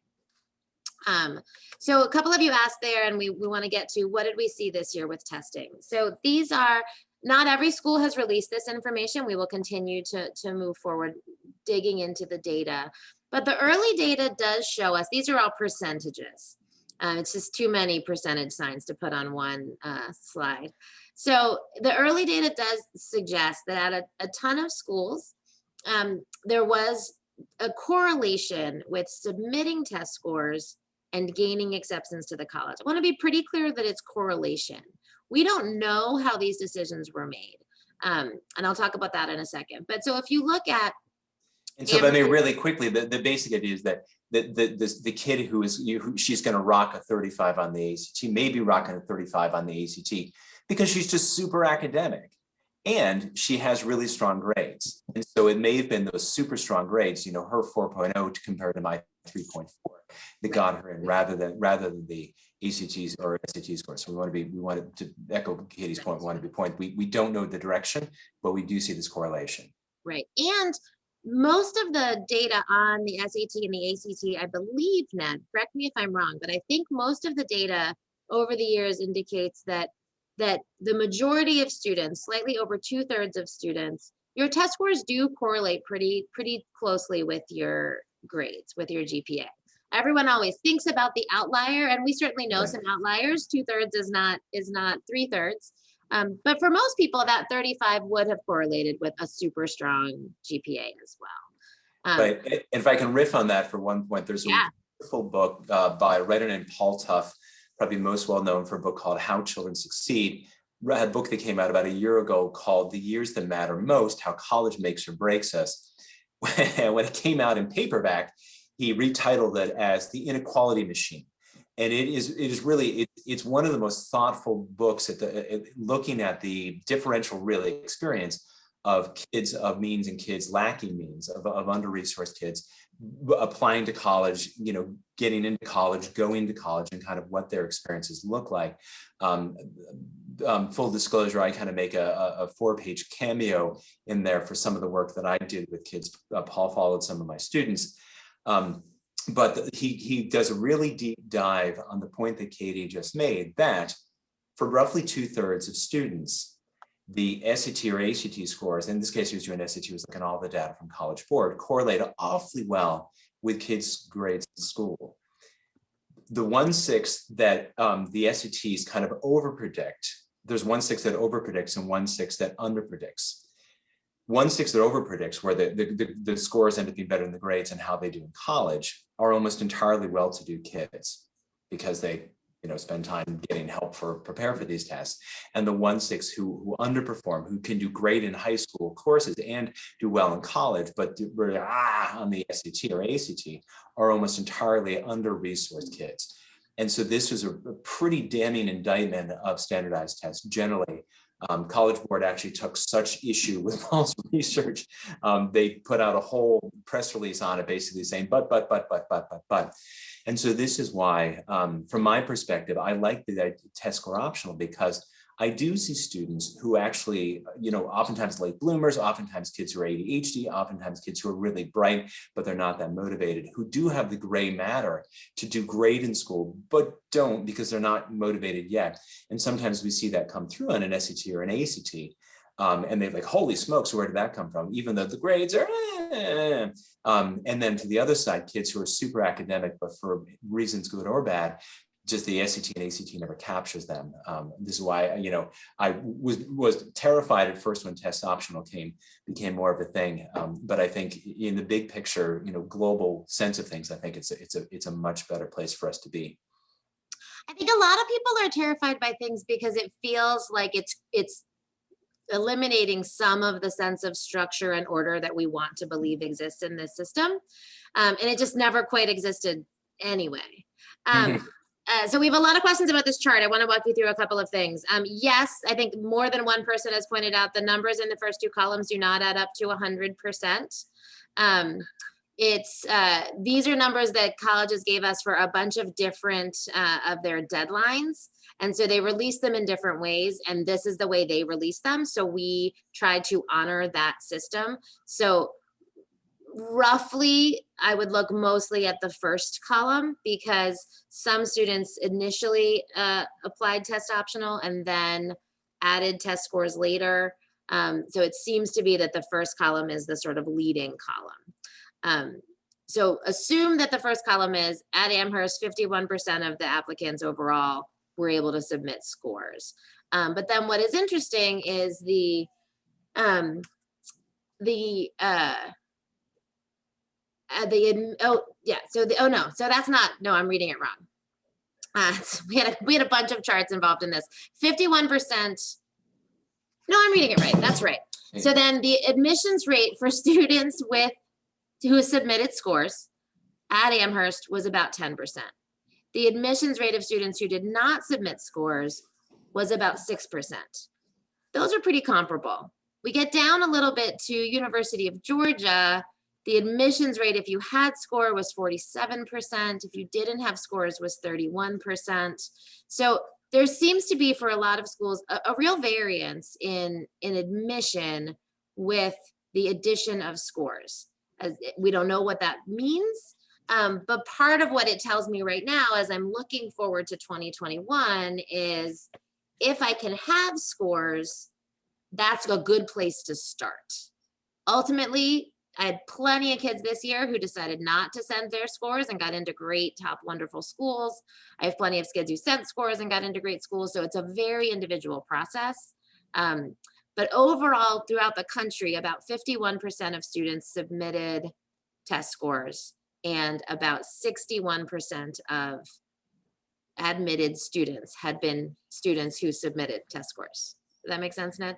So a couple of you asked there, and we want to get to what did we see this year with testing? So these are, not every school has released this information. We will continue to move forward digging into the data. But the early data does show us, these are all percentages. It's just too many percentage signs to put on one slide. So the early data does suggest that at a ton of schools, there was a correlation with submitting test scores and gaining acceptance to the college. I want to be pretty clear that it's correlation. We don't know how these decisions were made. And I'll talk about that in a second. But so if you look at, and so, I mean, really quickly, the basic idea is that the kid who she's going to rock a 35 on the ACT, maybe rocking a 35 on the ACT, because she's just super academic. And she has really strong grades. And so it may have been those super strong grades, you know, her 4.0 to compare to my 3.4 that got her in rather than the ACTs or SAT scores. So we want to echo Katy's point, we don't know the direction, but we do see this correlation. Right. And most of the data on the SAT and the ACT, I believe, Ned, correct me if I'm wrong, but I think most of the data over the years indicates that the majority of students, slightly over 2/3 of students, your test scores do correlate pretty closely with your grades, with your GPA. Everyone always thinks about the outlier, and we certainly know some outliers. 2/3 is not 3/3. But for most people, that 35 would have correlated with a super strong GPA as well. Right. And if I can riff on that for one point, there's a wonderful book by a writer named Paul Tough, probably most well known for a book called How Children Succeed. A book that came out about a year ago called The Years That Matter Most, How College Makes or Breaks Us. When it came out in paperback, he retitled it as The Inequality Machine. And it is really, it's one of the most thoughtful books looking at the differential really experience of kids of means and kids lacking means, of under-resourced kids applying to college, you know, getting into college, going to college, and kind of what their experiences look like. Full disclosure, I kind of make a 4-page cameo in there for some of the work that I did with kids. Paul followed some of my students. But he does a really deep dive on the point that Katy just made, that for roughly 2/3 of students, the SAT or ACT scores, in this case he was doing SAT, he was looking at all the data from College Board, correlate awfully well with kids' grades in school. The 1/6 that the SATs kind of overpredict, there's 1/6 that overpredicts and 1/6 that underpredicts. 1/6 that overpredicts, where the scores end up being better than the grades and how they do in college, are almost entirely well-to-do kids because they, you know, spend time getting help prepare for these tests. And the 1/6 who underperform, who can do great in high school courses and do well in college, but on the SAT or ACT, are almost entirely under-resourced kids. And so this was a pretty damning indictment of standardized tests generally. College Board actually took such issue with Paul's research. They put out a whole press release on it, basically saying, but. And so this is why, from my perspective, I like the test score optional, because I do see students who actually, you know, oftentimes late bloomers, oftentimes kids who are ADHD, oftentimes kids who are really bright, but they're not that motivated, who do have the gray matter to do great in school, but don't because they're not motivated yet. And sometimes we see that come through on an SAT or an ACT. And they're like, holy smokes, where did that come from? Even though the grades are, and then to the other side, kids who are super academic, but for reasons good or bad, just the SAT and ACT never captures them. This is why, you know, I was terrified at first when test optional became more of a thing. But I think in the big picture, you know, global sense of things, I think it's a much better place for us to be. I think a lot of people are terrified by things because it feels like it's eliminating some of the sense of structure and order that we want to believe exists in this system. And it just never quite existed anyway. So we have a lot of questions about this chart. I want to walk you through a couple of things. Yes, I think more than one person has pointed out the numbers in the first two columns do not add up to 100%. These are numbers that colleges gave us for a bunch of different of their deadlines. And so they release them in different ways, and this is the way they release them. So we try to honor that system. So roughly, I would look mostly at the first column because some students initially applied test optional and then added test scores later. So it seems to be that the first column is the sort of leading column. So assume that the first column is at Amherst, 51% of the applicants overall were able to submit scores. But then what is interesting is so that's not, no, I'm reading it wrong. So we had a bunch of charts involved in this. 51%, no, I'm reading it right, that's right. So then the admissions rate for students who submitted scores at Amherst was about 10%. The admissions rate of students who did not submit scores was about 6%. those are pretty comparable. We get down a little bit to University of Georgia. The admissions rate, if you had score, was 47%. If you didn't have scores, was 31%. So there seems to be, for a lot of schools, a real variance in admission with the addition of scores. We don't know what that means, but part of what it tells me right now as I'm looking forward to 2021 is if I can have scores, that's a good place to start. Ultimately, I had plenty of kids this year who decided not to send their scores and got into great, top, wonderful schools. I have plenty of kids who sent scores and got into great schools. So it's a very individual process. But overall, throughout the country, about 51% of students submitted test scores, and about 61% of admitted students had been students who submitted test scores. Does that make sense, Ned?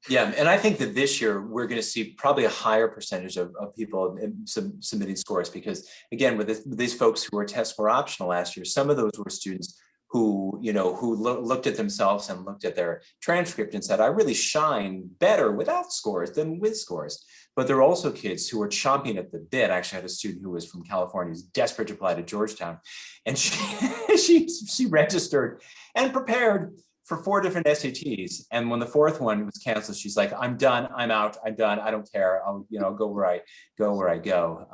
Yeah, and I think that this year we're going to see probably a higher percentage of people submitting scores, because again, with these folks who were test score optional last year, some of those were students who, looked at themselves and looked at their transcript and said, I really shine better without scores than with scores. But there are also kids who are chomping at the bit. I actually had a student who was from California who's desperate to apply to Georgetown, and she registered and prepared for 4 different SATs. And when the 4th one was canceled, she's like, I'm done, I'm out, I'm done, I don't care. I'll, go where I go.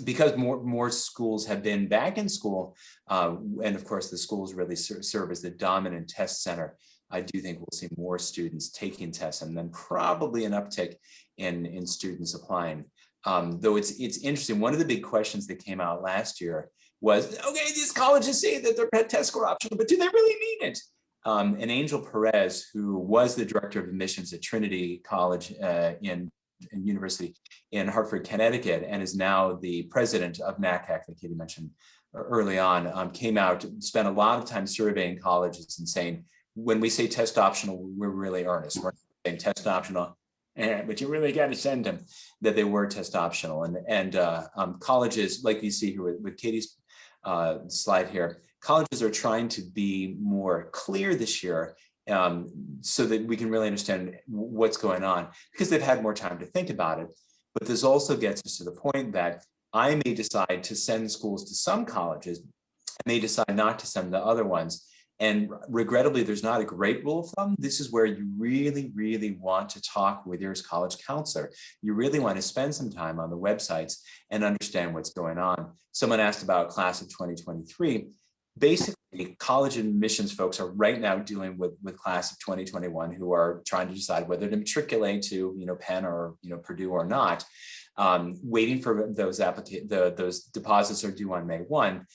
Because more schools have been back in school, and of course the schools really serve as the dominant test center, I do think we'll see more students taking tests, and then probably an uptick in students applying. Though it's interesting, one of the big questions that came out last year was, okay, these colleges say that they're test score optional, but do they really mean it? And Angel Perez, who was the director of admissions at Trinity College in University in Hartford, Connecticut, and is now the president of NACAC that Katy mentioned early on, came out, spent a lot of time surveying colleges and saying, when we say test optional, we're really earnest. We're saying test optional, but you really got to send them that they were test optional. And colleges, like you see here with Katy's slide here, colleges are trying to be more clear this year, so that we can really understand what's going on, because they've had more time to think about it. But this also gets us to the point that I may decide to send schools to some colleges, I may decide not to send the other ones. And regrettably, there's not a great rule of thumb. This is where you really, really want to talk with your college counselor. You really want to spend some time on the websites and understand what's going on. Someone asked about class of 2023. Basically, college admissions folks are right now dealing with class of 2021, who are trying to decide whether to matriculate to Penn or Purdue or not, waiting for those those deposits are due on May 1.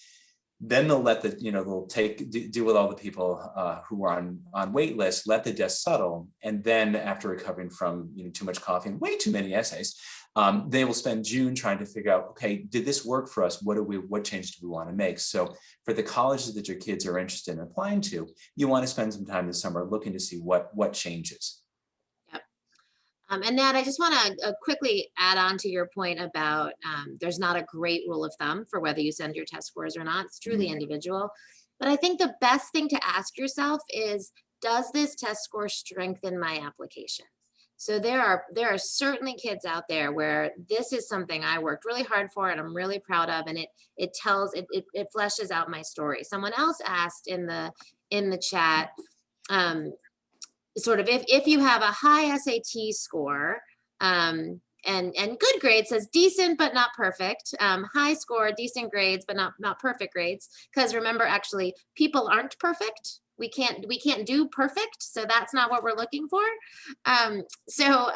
Then they'll let they'll deal with all the people who are on wait lists, let the dust settle, and then after recovering from too much coffee and way too many essays, they will spend June trying to figure out, okay, did this work for us? What change do we want to make? So for the colleges that your kids are interested in applying to, you want to spend some time this summer looking to see what changes. And Ned, I just want to quickly add on to your point about there's not a great rule of thumb for whether you send your test scores or not. It's truly individual. But I think the best thing to ask yourself is, does this test score strengthen my application? So there are certainly kids out there where this is something I worked really hard for and I'm really proud of, and it fleshes out my story. Someone else asked in the chat, sort of if you have a high SAT score, and good grades, says decent but not perfect, high score, decent grades but not perfect grades, because remember, actually people aren't perfect. We can't do perfect, so that's not what we're looking for. So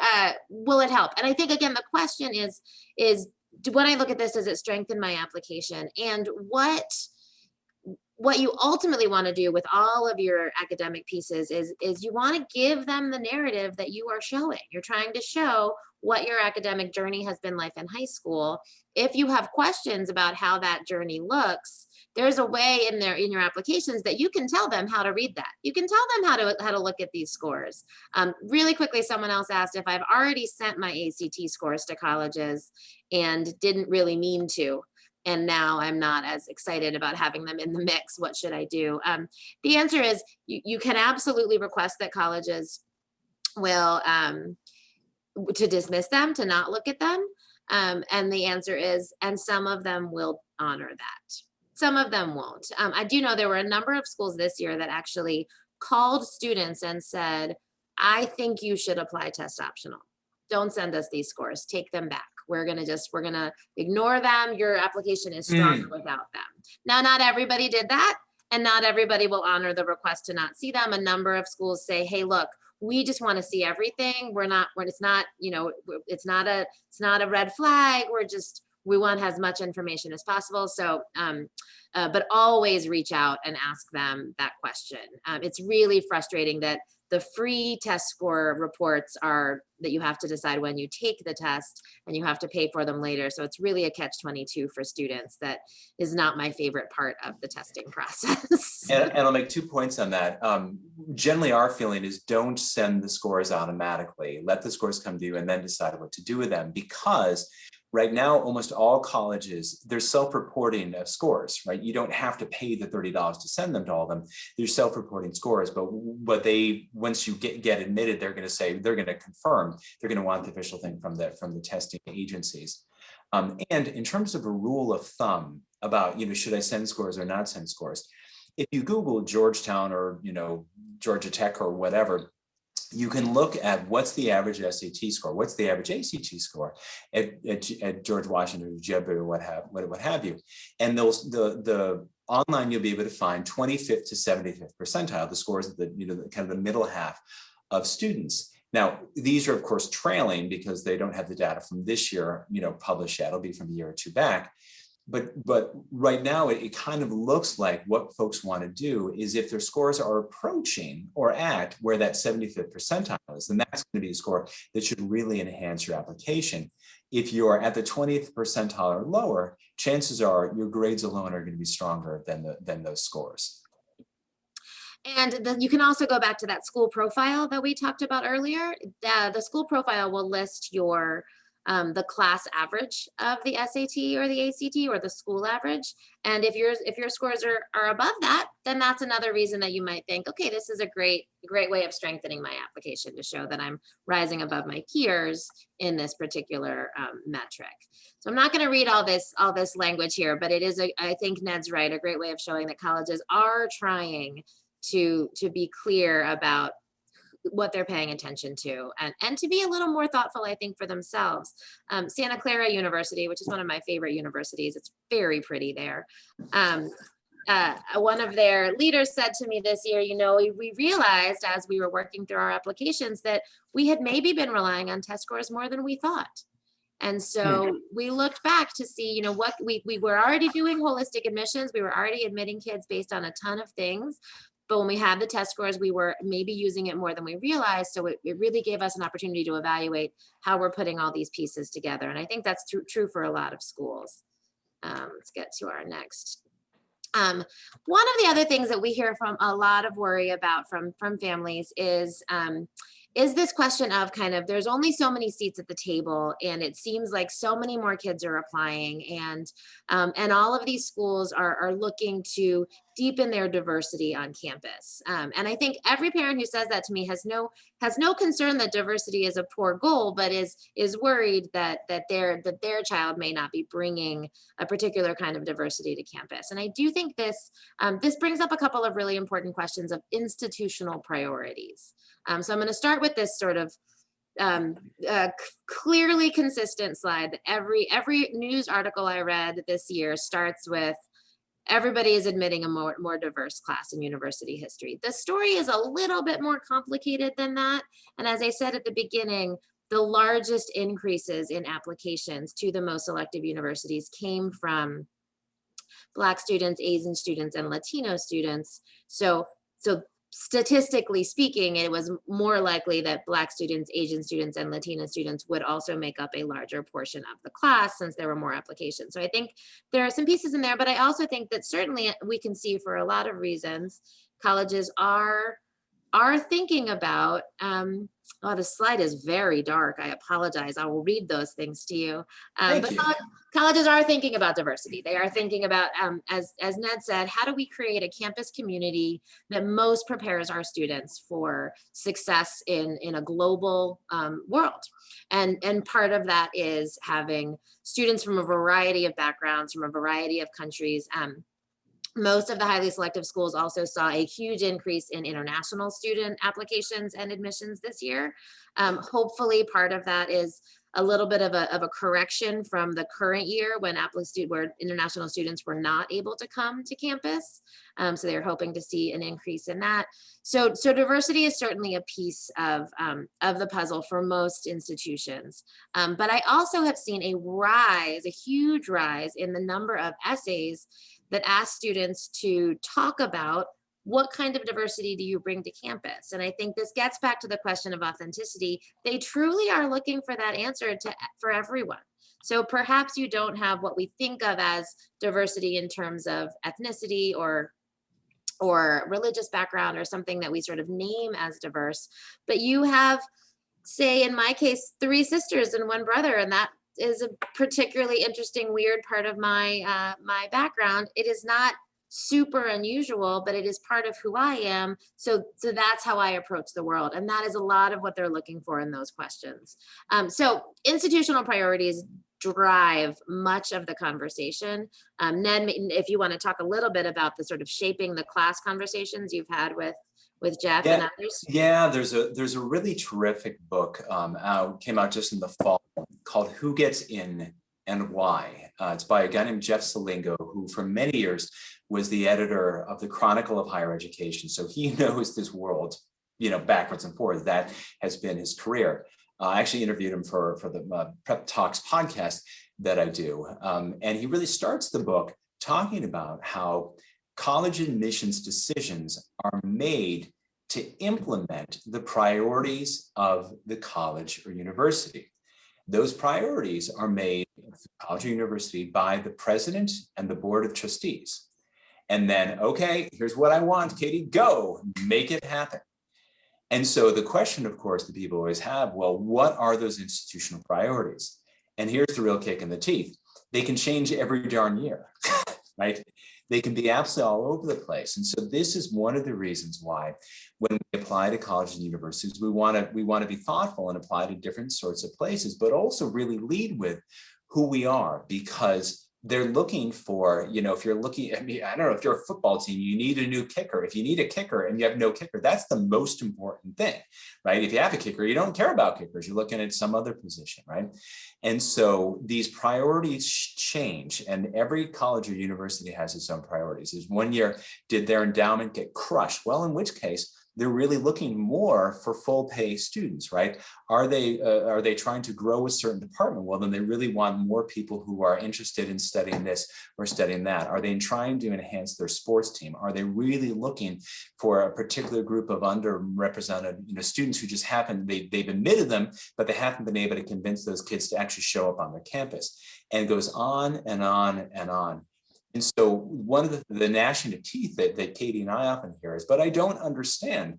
will it help? And I think, again, the question is when I look at this, does it strengthen my application? And what you ultimately want to do with all of your academic pieces is you want to give them the narrative that you are showing. You're trying to show what your academic journey has been like in high school. If you have questions about how that journey looks, there's a way in your applications that you can tell them how to read that. You can tell them how to look at these scores. Really quickly, someone else asked if I've already sent my ACT scores to colleges and didn't really mean to. and now I'm not as excited about having them in the mix. What should I do? The answer is you can absolutely request that colleges will to dismiss them, to not look at them. And the answer is, and some of them will honor that. Some of them won't. I do know there were a number of schools this year that actually called students and said, I think you should apply test optional. Don't send us these scores, take them back. We're gonna ignore them. Your application is stronger without them. Now, not everybody did that, and not everybody will honor the request to not see them. A number of schools say, hey, look, we just want to see everything. It's not, you know, it's not a red flag. We want as much information as possible. So, but always reach out and ask them that question. It's really frustrating that the free test score reports are that you have to decide when you take the test, and you have to pay for them later. So it's really a catch-22 for students. That is not my favorite part of the testing process. And I'll make 2 points on that. Generally, our feeling is don't send the scores automatically. Let the scores come to you and then decide what to do with them, because right now, almost all colleges, they're self-reporting of scores, right? You don't have to pay the $30 to send them to all of them. They're self-reporting scores, but they, once you get admitted, they're going to say, they're going to confirm, they're going to want the official thing from the testing agencies. And in terms of a rule of thumb about, you know, should I send scores or not send scores? If you Google Georgetown or, you know, Georgia Tech or whatever, you can look at what's the average SAT score, what's the average ACT score at George Washington or JEB or what have you. And the online, you'll be able to find 25th to 75th percentile, the scores of the, you know, kind of the middle half of students. Now, these are of course trailing because they don't have the data from this year, you know, published yet. It'll be from a year or two back. But right now, it kind of looks like what folks want to do is if their scores are approaching or at where that 75th percentile is, then that's going to be a score that should really enhance your application. If you're at the 20th percentile or lower, chances are your grades alone are going to be stronger than those scores. And you can also go back to that school profile that we talked about earlier. The school profile will list your the class average of the SAT or the ACT or the school average. And if your scores are above that, then that's another reason that you might think, okay, this is a great way of strengthening my application to show that I'm rising above my peers in this particular metric. So I'm not going to read all this language here, but it is, I think Ned's right, a great way of showing that colleges are trying to be clear about what they're paying attention to, and to be a little more thoughtful, I think, for themselves. Santa Clara University, which is one of my favorite universities, it's very pretty there. One of their leaders said to me this year, you know, we realized as we were working through our applications that we had maybe been relying on test scores more than we thought. And so we looked back to see, you know, what we were already doing holistic admissions. We were already admitting kids based on a ton of things. But when we had the test scores, we were maybe using it more than we realized. So it really gave us an opportunity to evaluate how we're putting all these pieces together. And I think that's true for a lot of schools. Let's get to our next. One of the other things that we hear from a lot of worry about from families is this question of kind of, there's only so many seats at the table, and it seems like so many more kids are applying, and all of these schools are looking to deepen their diversity on campus. And I think every parent who says that to me has no concern that diversity is a poor goal, but is worried that their child may not be bringing a particular kind of diversity to campus. And I do think this brings up a couple of really important questions of institutional priorities. So I'm going to start with this sort of clearly consistent slide that every news article I read this year starts with, everybody is admitting a more diverse class in university history. The story is a little bit more complicated than that. And as I said at the beginning, the largest increases in applications to the most selective universities came from Black students, Asian students, and Latino students. So statistically speaking, it was more likely that Black students, Asian students, and Latino students would also make up a larger portion of the class since there were more applications. So I think there are some pieces in there, but I also think that certainly we can see, for a lot of reasons, colleges are are thinking about, oh, the slide is very dark. I apologize. I will read those things to you. Thank But you. colleges are thinking about diversity. They are thinking about, as Ned said, how do we create a campus community that most prepares our students for success in a global world? And part of that is having students from a variety of backgrounds, from a variety of countries. Most of the highly selective schools also saw a huge increase in international student applications and admissions this year. Hopefully part of that is a little bit of a correction from the current year when where international students were not able to come to campus. So they're hoping to see an increase in that. So diversity is certainly a piece of the puzzle for most institutions. But I also have seen a huge rise in the number of essays that ask students to talk about what kind of diversity do you bring to campus? And I think this gets back to the question of authenticity. They truly are looking for that answer for everyone. So perhaps you don't have what we think of as diversity in terms of ethnicity or religious background or something that we sort of name as diverse, but you have, say in my case, 3 sisters and 1 brother, and that is a particularly interesting, weird part of my my background. It is not super unusual, but it is part of who I am. So that's how I approach the world, and that is a lot of what they're looking for in those questions. So institutional priorities drive much of the conversation. Ned, if you want to talk a little bit about the sort of shaping the class conversations you've had with Jeff and others. Yeah, there's a really terrific book came out just in the fall called Who Gets In and Why. It's by a guy named Jeff Salingo, who for many years was the editor of the Chronicle of Higher Education. So he knows this world, backwards and forwards. That has been his career. I actually interviewed him for the Prep Talks podcast that I do. And he really starts the book talking about how college admissions decisions are made to implement the priorities of the college or university. Those priorities are made at the college or university by the president and the board of trustees. And then, okay, here's what I want, Katie, go, make it happen. And so the question, of course, that people always have, well, what are those institutional priorities? And here's the real kick in the teeth. They can change every darn year, right? They can be absolutely all over the place. And so this is one of the reasons why when we apply to colleges and universities, we want to be thoughtful and apply to different sorts of places, but also really lead with who we are, because they're looking for, if you're looking, I don't know, if you're a football team, you need a new kicker. If you need a kicker and you have no kicker, that's the most important thing, right? If you have a kicker, you don't care about kickers. You're looking at some other position, right? And so these priorities change, and every college or university has its own priorities. There's one year, did their endowment get crushed? Well, in which case, they're really looking more for full pay students, right? Are they trying to grow a certain department? Well, then they really want more people who are interested in studying this or studying that. Are they trying to enhance their sports team? Are they really looking for a particular group of underrepresented students who just they've admitted them, but they haven't been able to convince those kids to actually show up on their campus? And it goes on and on and on. And so one of the gnashing of teeth that Katie and I often hear is, but I don't understand,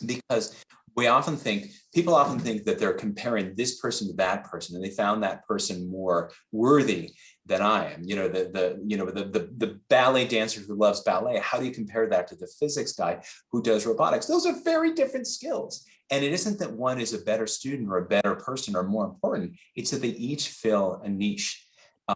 because people often think that they're comparing this person to that person, and they found that person more worthy than I am. The ballet dancer who loves ballet, how do you compare that to the physics guy who does robotics? Those are very different skills. And it isn't that one is a better student or a better person or more important, it's that they each fill a niche.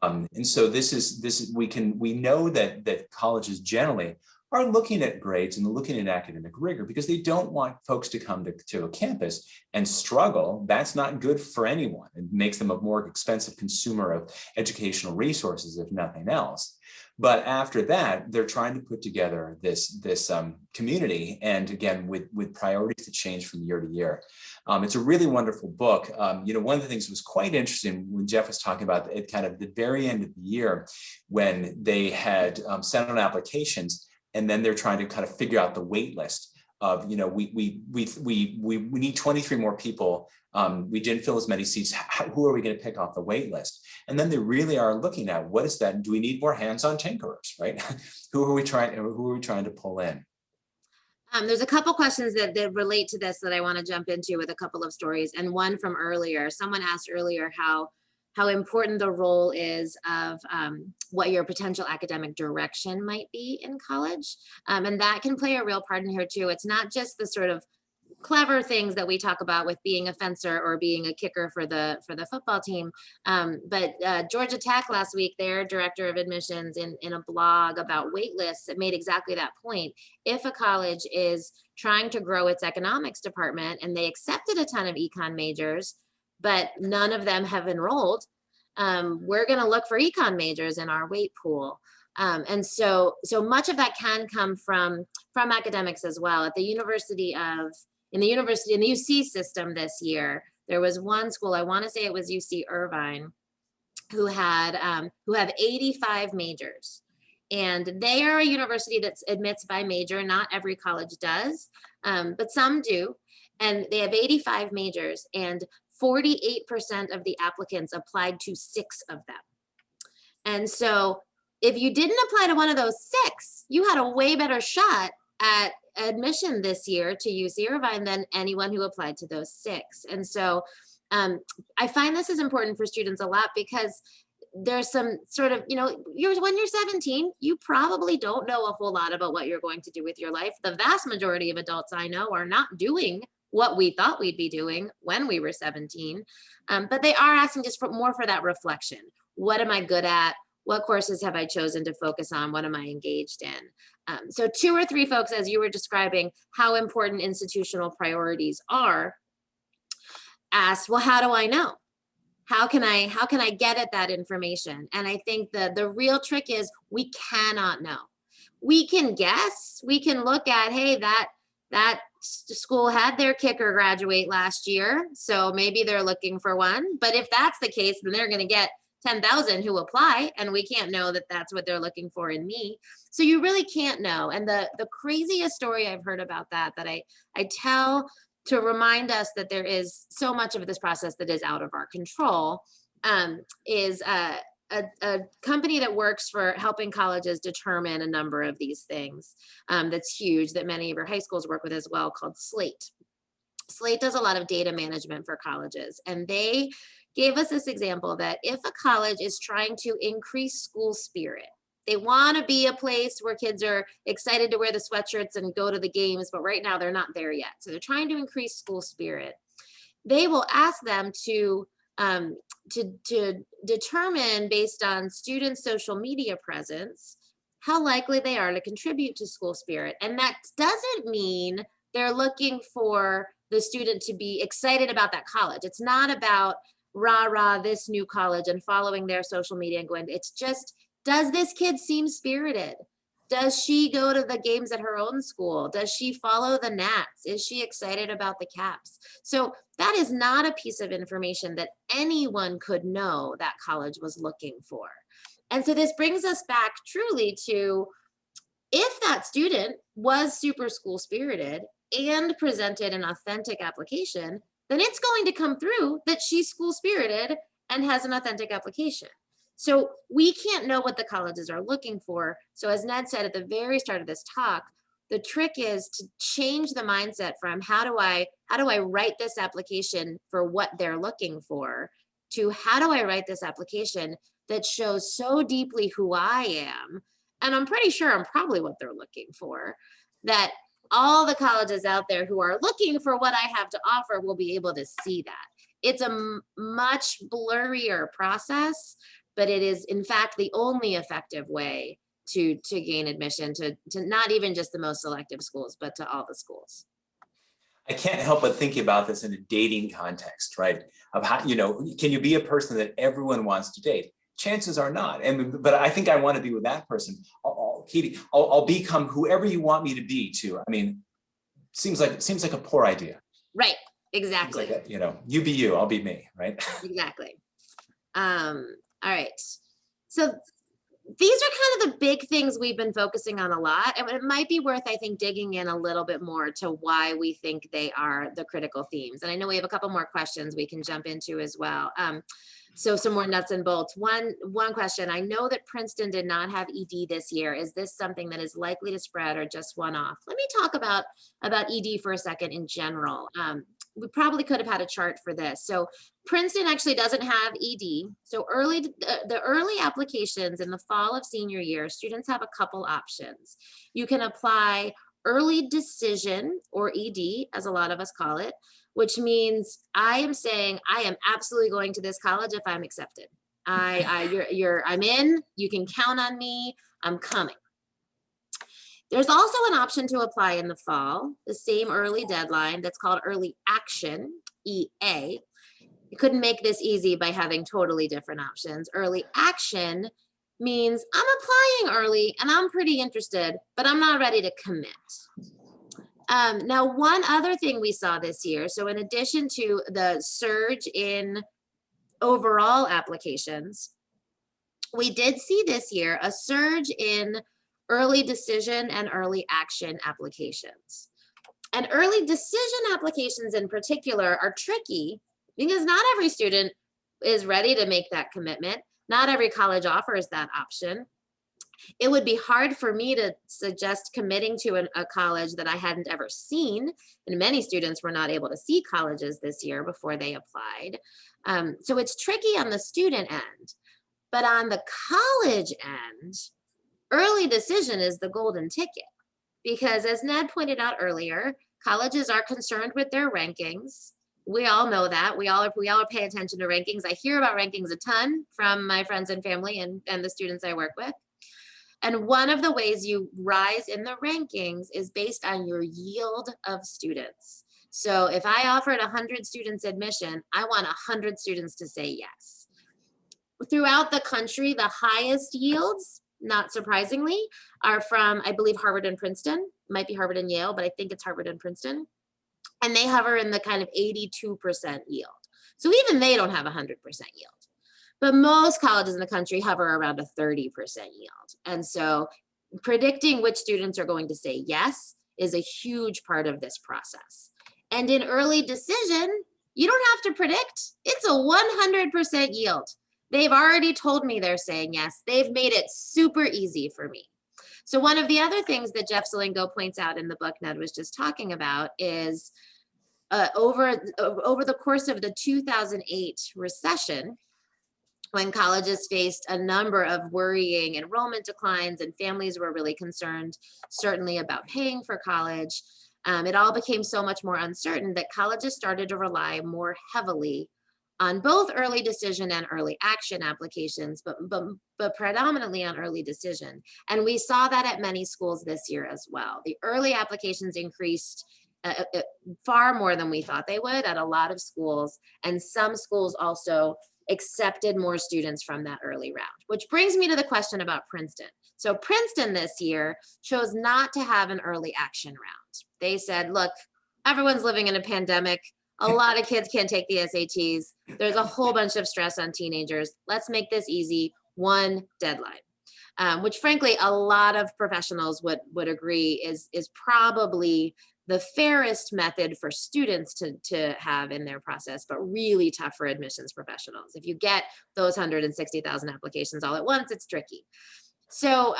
And so we know that colleges generally are looking at grades and looking at academic rigor because they don't want folks to come to a campus and struggle. That's not good for anyone. It makes them a more expensive consumer of educational resources, if nothing else. But after that, they're trying to put together this community, and again, with priorities that change from year to year. It's a really wonderful book. One of the things that was quite interesting when Jeff was talking about it, kind of the very end of the year, when they had sent out applications, and then they're trying to kind of figure out the wait list of, we need 23 more people. We didn't fill as many seats. Who are we going to pick off the wait list? And then they really are looking at, what is that? Do we need more hands-on tinkerers, right? Who are we trying to pull in? There's a couple questions that relate to this that I want to jump into with a couple of stories, and one from earlier. Someone asked earlier how important the role is of what your potential academic direction might be in college, and that can play a real part in here too. It's not just the sort of clever things that we talk about with being a fencer or being a kicker for the football team. But Georgia Tech last week, their director of admissions in a blog about wait lists, it made exactly that point. If a college is trying to grow its economics department and they accepted a ton of econ majors, but none of them have enrolled, we're going to look for econ majors in our wait pool. And so much of that can come from academics as well. At the in the UC system this year, there was one school, I want to say it was UC Irvine, who have 85 majors. And they are a university that admits by major. Not every college does, but some do. And they have 85 majors, and 48% of the applicants applied to 6 of them. And so if you didn't apply to one of those 6, you had a way better shot at admission this year to UC Irvine than anyone who applied to those 6. And so I find this is important for students a lot, because there's some sort of, when you're 17, you probably don't know a whole lot about what you're going to do with your life. The vast majority of adults I know are not doing what we thought we'd be doing when we were 17, but they are asking just more for that reflection. What am I good at? What courses have I chosen to focus on? What am I engaged in? So 2 or 3 folks, as you were describing how important institutional priorities are, asked, well, how do I know? How can I get at that information? And I think the real trick is we cannot know. We can guess, we can look at, hey, that school had their kicker graduate last year, so maybe they're looking for one. But if that's the case, then they're going to get 10,000 who apply, and we can't know that that's what they're looking for in me. So you really can't know. And the craziest story I've heard about that I tell to remind us that there is so much of this process that is out of our control, is a company that works for helping colleges determine a number of these things, that's huge, that many of your high schools work with as well, called Slate. Slate does a lot of data management for colleges, and they gave us this example that if a college is trying to increase school spirit, they want to be a place where kids are excited to wear the sweatshirts and go to the games, but right now they're not there yet. So they're trying to increase school spirit. They will ask them to determine, based on students' social media presence, how likely they are to contribute to school spirit. And that doesn't mean they're looking for the student to be excited about that college. It's not about rah, this new college and following their social media and going, it's just, does this kid seem spirited? Does she go to the games at her own school? Does she follow the Nats? Is she excited about the Caps? So that is not a piece of information that anyone could know that college was looking for. And so this brings us back truly to, if that student was super school spirited and presented an authentic application, then it's going to come through that she's school spirited and has an authentic application. So we can't know what the colleges are looking for. So as Ned said at the very start of this talk, the trick is to change the mindset from how do I write this application for what they're looking for, to how do I write this application that shows so deeply who I am, and I'm pretty sure I'm probably what they're looking for, that all the colleges out there who are looking for what I have to offer will be able to see that. It's a much blurrier process, but it is in fact the only effective way to gain admission to not even just the most selective schools, but to all the schools. I can't help but think about this in a dating context, right? Of how, can you be a person that everyone wants to date? Chances are not. But I think I want to be with that person. Katy, I'll become whoever you want me to be too. I mean, seems like a poor idea. Right. Exactly. Like you be you, I'll be me, right? Exactly. All right. So these are kind of the big things we've been focusing on a lot, and it might be worth, I think, digging in a little bit more to why we think they are the critical themes. And I know we have a couple more questions we can jump into as well. So some more nuts and bolts. One question, I know that Princeton did not have ED this year. Is this something that is likely to spread or just one-off? Let me talk about ED for a second in general. We probably could have had a chart for this. So Princeton actually doesn't have ED. So the early applications in the fall of senior year, students have a couple options. You can apply early decision, or ED, as a lot of us call it, which means I am saying I am absolutely going to this college if I'm accepted. I'm in, you can count on me, I'm coming. There's also an option to apply in the fall, the same early deadline that's called early action, EA. You couldn't make this easy by having totally different options. Early action means I'm applying early and I'm pretty interested, but I'm not ready to commit. Now, one other thing we saw this year, so in addition to the surge in overall applications, we did see this year a surge in early decision and early action applications. And early decision applications in particular are tricky because not every student is ready to make that commitment. Not every college offers that option. It would be hard for me to suggest committing to a college that I hadn't ever seen. And many students were not able to see colleges this year before they applied. So it's tricky on the student end. But on the college end, early decision is the golden ticket. Because as Ned pointed out earlier, colleges are concerned with their rankings. We all know that. We all pay attention to rankings. I hear about rankings a ton from my friends and family and the students I work with. And one of the ways you rise in the rankings is based on your yield of students. So if I offered 100 students admission, I want 100 students to say yes. Throughout the country, the highest yields, not surprisingly, are from, I believe, Harvard and Princeton. It might be Harvard and Yale, but I think it's Harvard and Princeton. And they hover in the kind of 82% yield. So even they don't have 100% yield. But most colleges in the country hover around a 30% yield. And so predicting which students are going to say yes is a huge part of this process. And in early decision, you don't have to predict. It's a 100% yield. They've already told me they're saying yes. They've made it super easy for me. So one of the other things that Jeff Zelingo points out in the book Ned was just talking about is over the course of the 2008 recession, when colleges faced a number of worrying enrollment declines and families were really concerned, certainly about paying for college, it all became so much more uncertain that colleges started to rely more heavily on both early decision and early action applications, but predominantly on early decision. And we saw that at many schools this year as well. The early applications increased far more than we thought they would at a lot of schools, and some schools also accepted more students from that early round, which brings me to the question about Princeton. So Princeton this year chose not to have an early action round. They said, look, everyone's living in a pandemic. A lot of kids can't take the SATs. There's a whole bunch of stress on teenagers. Let's make this easy, one deadline, which frankly, a lot of professionals would agree is probably the fairest method for students to have in their process, but really tough for admissions professionals. If you get those 160,000 applications all at once, it's tricky. So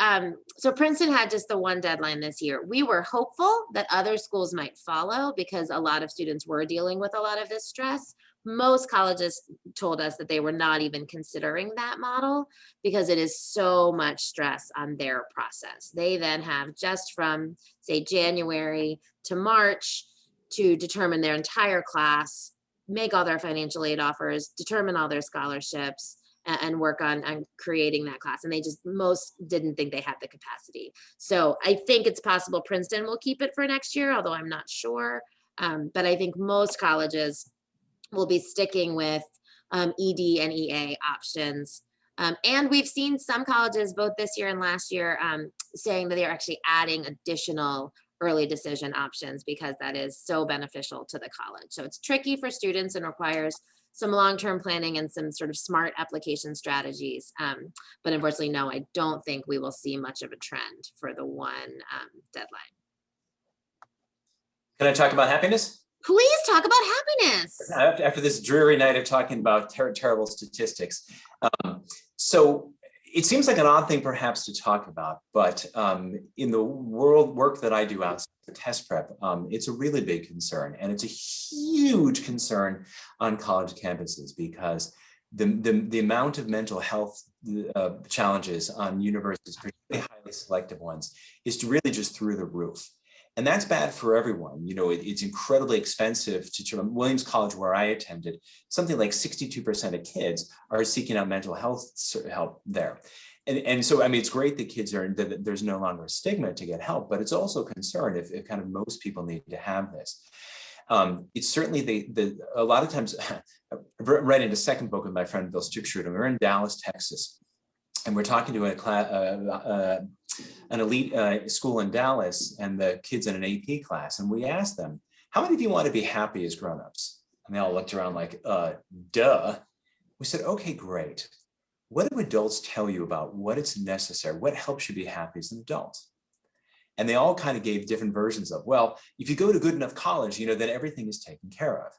Princeton had just the one deadline this year. We were hopeful that other schools might follow because a lot of students were dealing with a lot of this stress. Most colleges told us that they were not even considering that model because it is so much stress on their process. They then have just from, say, January to March to determine their entire class, make all their financial aid offers, determine all their scholarships, and work on creating that class. And they just, most didn't think they had the capacity. So I think it's possible Princeton will keep it for next year, although I'm not sure. But I think most colleges will be sticking with ED and EA options. And we've seen some colleges both this year and last year saying that they're actually adding additional early decision options because that is so beneficial to the college. So it's tricky for students and requires some long-term planning and some sort of smart application strategies. But unfortunately, no, I don't think we will see much of a trend for the one deadline. Can I talk about happiness? Please talk about happiness. After this dreary night of talking about terrible statistics. So it seems like an odd thing perhaps to talk about, but in the work that I do outside of test prep, it's a really big concern, and it's a huge concern on college campuses because the amount of mental health challenges on universities, particularly highly selective ones, is really just through the roof. And that's bad for everyone. You know, it's incredibly expensive to Williams College, where I attended, something like 62% of kids are seeking out mental health help there. And so, I mean, it's great that kids are, that there's no longer a stigma to get help, but it's also a concern if kind of most people need to have this. It's certainly a lot of times, I'm writing a second book with my friend Bill Stickshoot, and we're in Dallas, Texas, and we're talking to an elite school in Dallas and the kids in an AP class. And we asked them, how many of you want to be happy as grownups? And they all looked around like, duh. We said, okay, great. What do adults tell you about what it's necessary? What helps you be happy as an adult? And they all kind of gave different versions of, well, if you go to good enough college, you know, then everything is taken care of.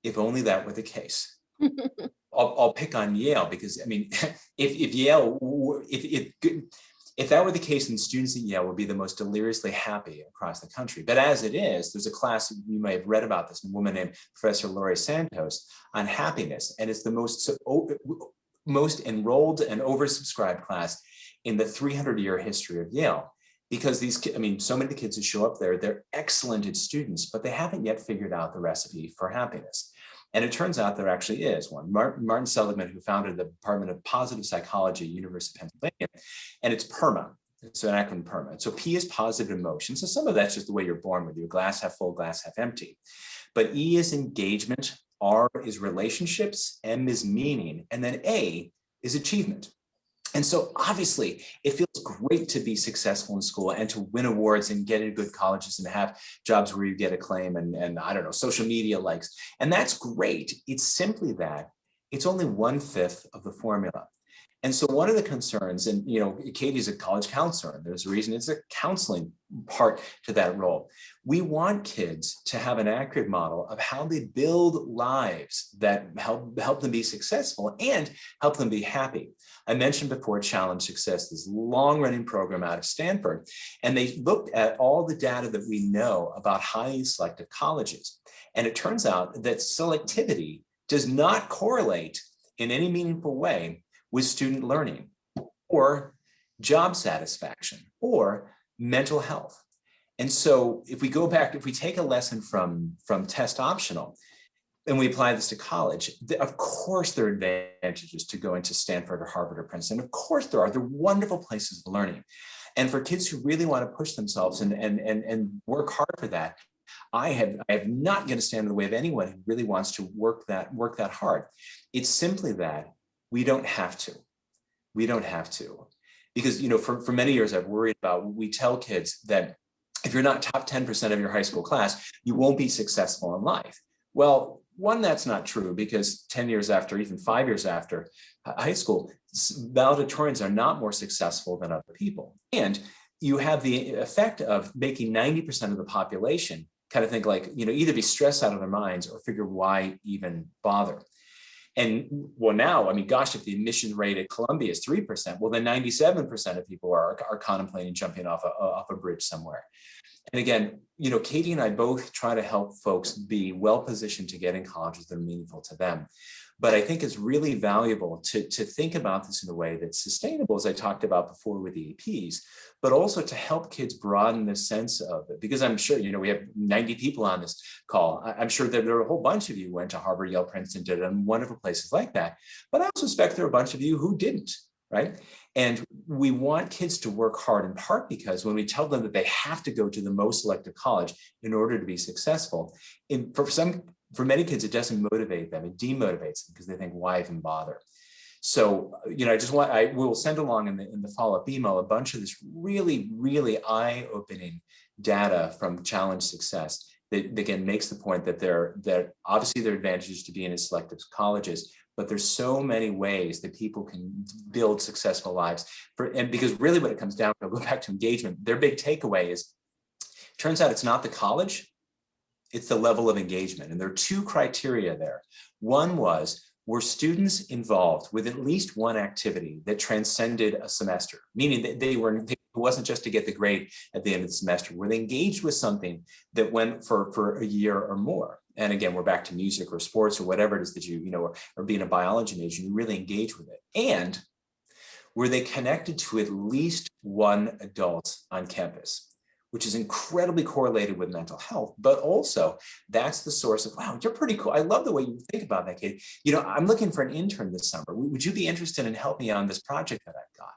If only that were the case. I'll pick on Yale because, I mean, if that were the case, then students at Yale would be the most deliriously happy across the country. But as it is, there's a class, you may have read about this, a woman named Professor Laurie Santos on happiness. And it's the most enrolled and oversubscribed class in the 300-year history of Yale. Because these, I mean, so many of the kids who show up there, they're excellent students, but they haven't yet figured out the recipe for happiness. And it turns out there actually is one. Martin Seligman, who founded the Department of Positive Psychology at University of Pennsylvania, and it's PERMA. It's an acronym PERMA. So P is positive emotion. So some of that's just the way you're born with, your glass half full, glass half empty. But E is engagement, R is relationships, M is meaning, and then A is achievement. And so obviously it feels great to be successful in school and to win awards and get into good colleges and have jobs where you get acclaim and I don't know, social media likes. And that's great. It's simply that it's only 1/5 of the formula. And so one of the concerns, and you know, Katie's a college counselor, and there's a reason it's a counseling part to that role. We want kids to have an accurate model of how they build lives that help them be successful and help them be happy. I mentioned before Challenge Success, this long-running program out of Stanford, and they looked at all the data that we know about highly selective colleges. And it turns out that selectivity does not correlate in any meaningful way with student learning or job satisfaction or mental health. And so if we go back, if we take a lesson from Testoptional and we apply this to college, of course there are advantages to going to Stanford or Harvard or Princeton. Of course there are. They're wonderful places of learning. And for kids who really want to push themselves and work hard for that, I am not going to stand in the way of anyone who really wants to work that hard. It's simply that we don't have to. We don't have to. Because, you know, for many years I've worried about, we tell kids that if you're not top 10% of your high school class, you won't be successful in life. Well, one, that's not true, because 10 years after, even 5 years after high school, valedictorians are not more successful than other people. And you have the effect of making 90% of the population kind of think like, you know, either be stressed out of their minds or figure why even bother. And well, now, I mean, gosh, if the admission rate at Columbia is 3%, well, then 97% of people are contemplating jumping off a bridge somewhere. And again, you know, Katie and I both try to help folks be well-positioned to get in colleges that are meaningful to them. But I think it's really valuable to think about this in a way that's sustainable, as I talked about before with the APs, but also to help kids broaden the sense of it. Because I'm sure, you know, we have 90 people on this call. I'm sure that there are a whole bunch of you who went to Harvard, Yale, Princeton, did it in wonderful places like that. But I suspect there are a bunch of you who didn't, right? And we want kids to work hard, in part because when we tell them that they have to go to the most selective college in order to be successful, for many kids, it doesn't motivate them. It demotivates them because they think, why even bother? So, you know, I will send along in the follow-up email a bunch of this really, really eye-opening data from Challenge Success that again makes the point that obviously there are advantages to being in selective colleges, but there's so many ways that people can build successful lives. And because really what it comes down to, I'll go back to engagement, their big takeaway is, turns out it's not the college, it's the level of engagement. And there are two criteria there. One was, were students involved with at least one activity that transcended a semester, meaning that it wasn't just to get the grade at the end of the semester, were they engaged with something that went for a year or more? And again, we're back to music or sports or whatever it is that or being a biology major, you really engage with it. And were they connected to at least one adult on campus, which is incredibly correlated with mental health, but also that's the source of, wow, you're pretty cool. I love the way you think about that, Katie. I'm looking for an intern this summer. Would you be interested in helping me on this project that I've got?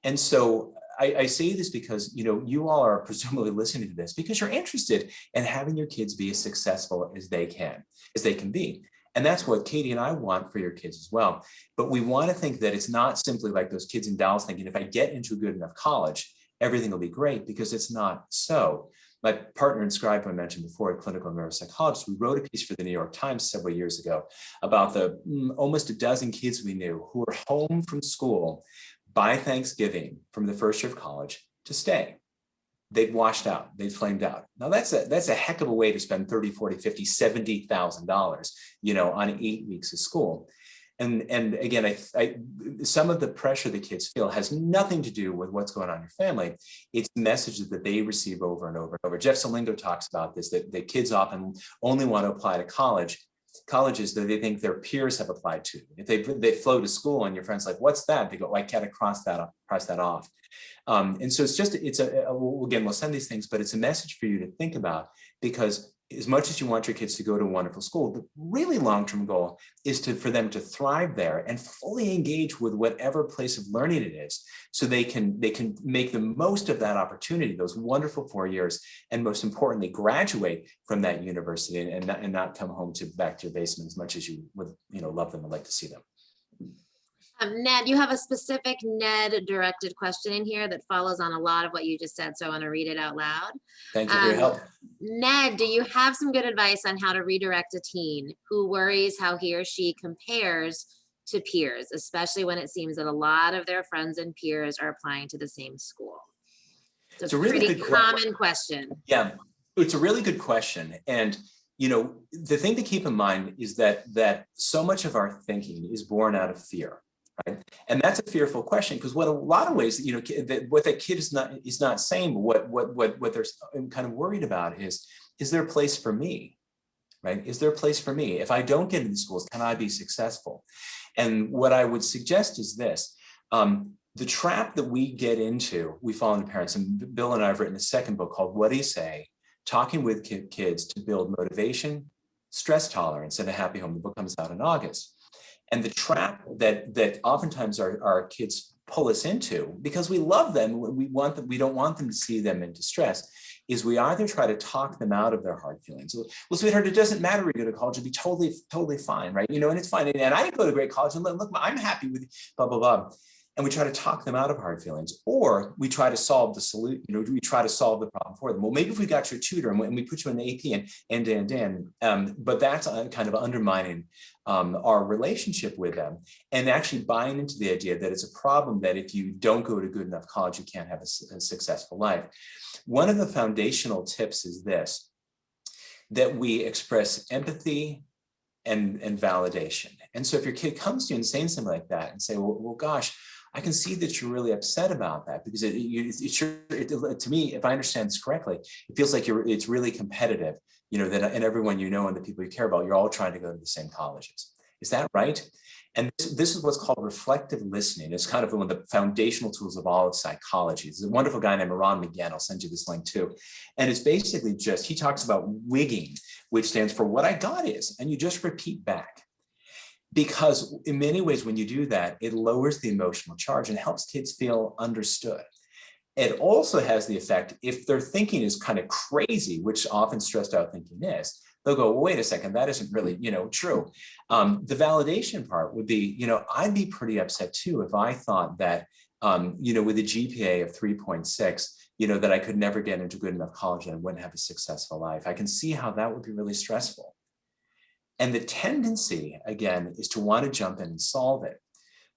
And so I say this because, you all are presumably listening to this because you're interested in having your kids be as successful as they can be. And that's what Katie and I want for your kids as well. But we want to think that it's not simply like those kids in Dallas thinking, if I get into a good enough college, everything will be great, because it's not so. My partner in Scribe, I mentioned before, a clinical neuropsychologist, we wrote a piece for the New York Times several years ago about the almost a dozen kids we knew who were home from school by Thanksgiving from the first year of college to stay. They'd washed out, they'd flamed out. Now that's a heck of a way to spend $30,000, $40,000, $50,000, $70,000, on 8 weeks of school. And again, some of the pressure the kids feel has nothing to do with what's going on in your family. It's messages that they receive over and over and over. Jeff Salingo talks about this, that the kids often only want to apply to colleges that they think their peers have applied to. If they flow to school and your friend's like, what's that? They go, I can't cross that off. And so again, we'll send these things, but it's a message for you to think about, because as much as you want your kids to go to a wonderful school, the really long-term goal is for them to thrive there and fully engage with whatever place of learning it is, so they can make the most of that opportunity, those wonderful 4 years, and most importantly, graduate from that university and not come home back to your basement as much as you would love them and like to see them. Ned, you have a specific Ned-directed question in here that follows on a lot of what you just said, so I want to read it out loud. Thank you for your help. Ned, do you have some good advice on how to redirect a teen who worries how he or she compares to peers, especially when it seems that a lot of their friends and peers are applying to the same school? It's a really pretty common question. Yeah, it's a really good question. And the thing to keep in mind is that so much of our thinking is born out of fear. Right? And that's a fearful question, because what a lot of ways, what that kid is not saying, but what they're kind of worried about is there a place for me, right? Is there a place for me? If I don't get into schools, can I be successful? And what I would suggest is this, the trap that we get into, we fall into parents, and Bill and I have written a second book called What Do You Say? Talking with kids to build motivation, stress tolerance, and a happy home. The book comes out in August. And the trap that oftentimes our kids pull us into, because we love them, we don't want them to see them in distress, is we either try to talk them out of their hard feelings. Well, sweetheart, it doesn't matter if you go to college, it'll be totally fine, right? And it's fine. And I didn't go to great college, and look, I'm happy with blah, blah, blah. And we try to talk them out of hard feelings, or we try to solve the solution, we try to solve the problem for them. Well, maybe if we got your tutor and we put you in the AP and but that's kind of undermining our relationship with them, and actually buying into the idea that it's a problem that if you don't go to good enough college, you can't have a successful life. One of the foundational tips is this, that we express empathy and validation. And so if your kid comes to you and saying something like that and say, well gosh, I can see that you're really upset about that, because to me, if I understand this correctly, it feels like it's really competitive, that and everyone and the people you care about, you're all trying to go to the same colleges. Is that right? And this is what's called reflective listening. It's kind of one of the foundational tools of all of psychology. There's a wonderful guy named Ron McGann. I'll send you this link too. And it's basically he talks about wigging, which stands for what I got is, and you just repeat back. Because in many ways, when you do that, it lowers the emotional charge and helps kids feel understood. It also has the effect, if their thinking is kind of crazy, which often stressed out thinking is, they'll go, well, wait a second, that isn't really, true. The validation part would be, I'd be pretty upset too if I thought that, with a GPA of 3.6, that I could never get into good enough college and I wouldn't have a successful life. I can see how that would be really stressful. And the tendency, again, is to want to jump in and solve it.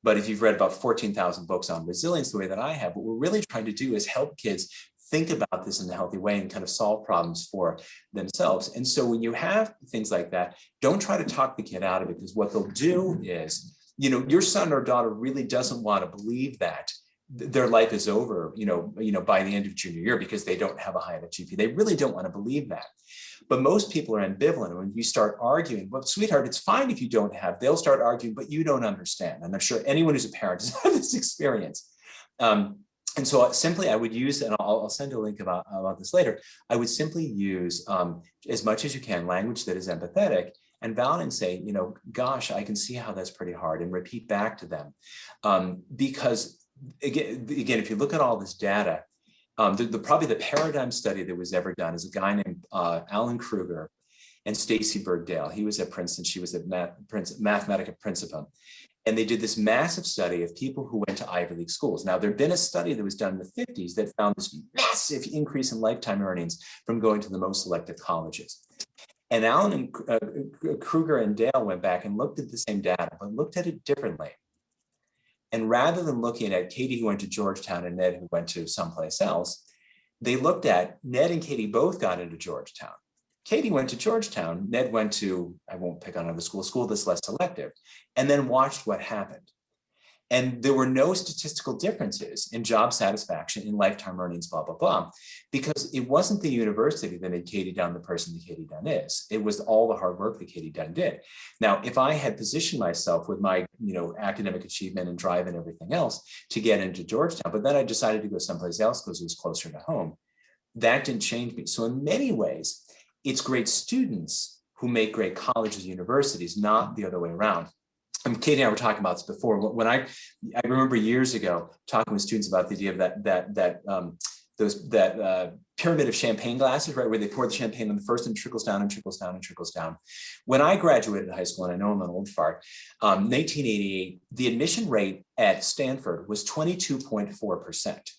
But if you've read about 14,000 books on resilience the way that I have, what we're really trying to do is help kids think about this in a healthy way and kind of solve problems for themselves. And so when you have things like that, don't try to talk the kid out of it, because what they'll do is, your son or daughter really doesn't want to believe that their life is over, by the end of junior year because they don't have a high enough GPA. They really don't want to believe that. But most people are ambivalent. When you start arguing, well, sweetheart, it's fine if you don't have, they'll start arguing, but you don't understand. And I'm sure anyone who's a parent has had this experience. And so simply I would use, and I'll send a link about this later, I would simply use, as much as you can, language that is empathetic and valid, and say, gosh, I can see how that's pretty hard, and repeat back to them. Because again, if you look at all this data, probably the paradigm study that was ever done is a guy named Alan Kruger and Stacy Bergdale. He was at Princeton, she was at Mathematica Principium. And they did this massive study of people who went to Ivy League schools. Now, there'd been a study that was done in the 50s that found this massive increase in lifetime earnings from going to the most selective colleges. And Alan and Kruger and Dale went back and looked at the same data, but looked at it differently. And rather than looking at Katy who went to Georgetown and Ned who went to someplace else, they looked at Ned and Katy both got into Georgetown. Katy went to Georgetown, Ned went to, I won't pick on another school that's less selective, and then watched what happened. And there were no statistical differences in job satisfaction, in lifetime earnings, blah, blah, blah, because it wasn't the university that made Katy Dunn the person that Katy Dunn is. It was all the hard work that Katy Dunn did. Now, if I had positioned myself with my, academic achievement and drive and everything else to get into Georgetown, but then I decided to go someplace else because it was closer to home, that didn't change me. So in many ways, it's great students who make great colleges and universities, not the other way around. And Katy and I were talking about this before. When I remember years ago talking with students about the idea of that pyramid of champagne glasses, right, where they pour the champagne on the first and trickles down and trickles down and trickles down. When I graduated high school, and I know I'm an old fart, 1988, the admission rate at Stanford was 22.4%,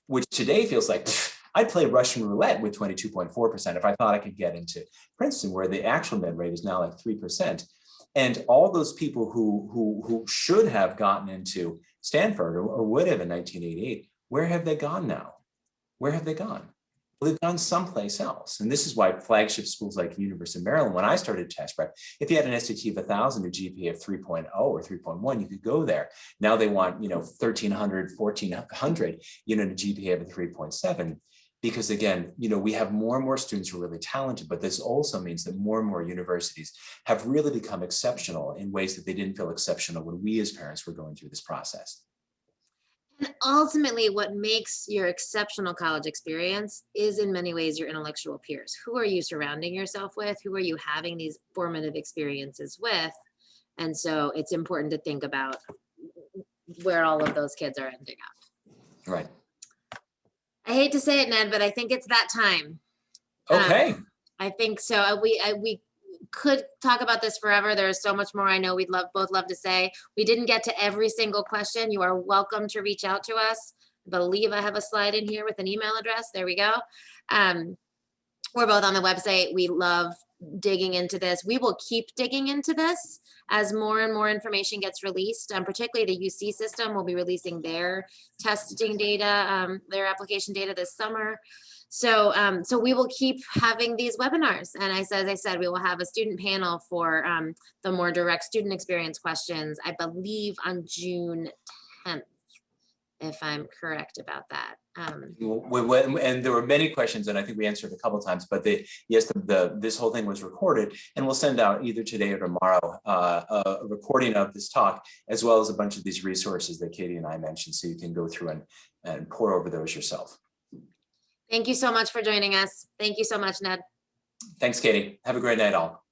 which today feels like, I'd play Russian roulette with 22.4% if I thought I could get into Princeton, where the actual med rate is now like 3%. And all those people who should have gotten into Stanford or would have in 1988, where have they gone now? Where have they gone? Well, they've gone someplace else. And this is why flagship schools like the University of Maryland, when I started test prep, if you had an SAT of 1,000, a GPA of 3.0 or 3.1, you could go there. Now they want, 1,300, 1,400, a GPA of a 3.7. Because again, we have more and more students who are really talented, but this also means that more and more universities have really become exceptional in ways that they didn't feel exceptional when we as parents were going through this process. And ultimately, what makes your exceptional college experience is in many ways your intellectual peers. Who are you surrounding yourself with? Who are you having these formative experiences with? And so it's important to think about where all of those kids are ending up. Right. I hate to say it, Ned, but I think it's that time. Okay. I think so. We could talk about this forever. There's so much more I know we'd both love to say. We didn't get to every single question. You are welcome to reach out to us. I believe I have a slide in here with an email address. There we go. We're both on the website. We love digging into this. We will keep digging into this as more and more information gets released. Particularly the UC system will be releasing their testing data, their application data this summer. So we will keep having these webinars. And as I said, we will have a student panel for the more direct student experience questions, I believe on June 10th, if I'm correct about that. And there were many questions, and I think we answered a couple of times, but this whole thing was recorded, and we'll send out either today or tomorrow a recording of this talk, as well as a bunch of these resources that Katy and I mentioned, so you can go through and pour over those yourself. Thank you so much for joining us. Thank you so much, Ned. Thanks, Katy. Have a great night, all.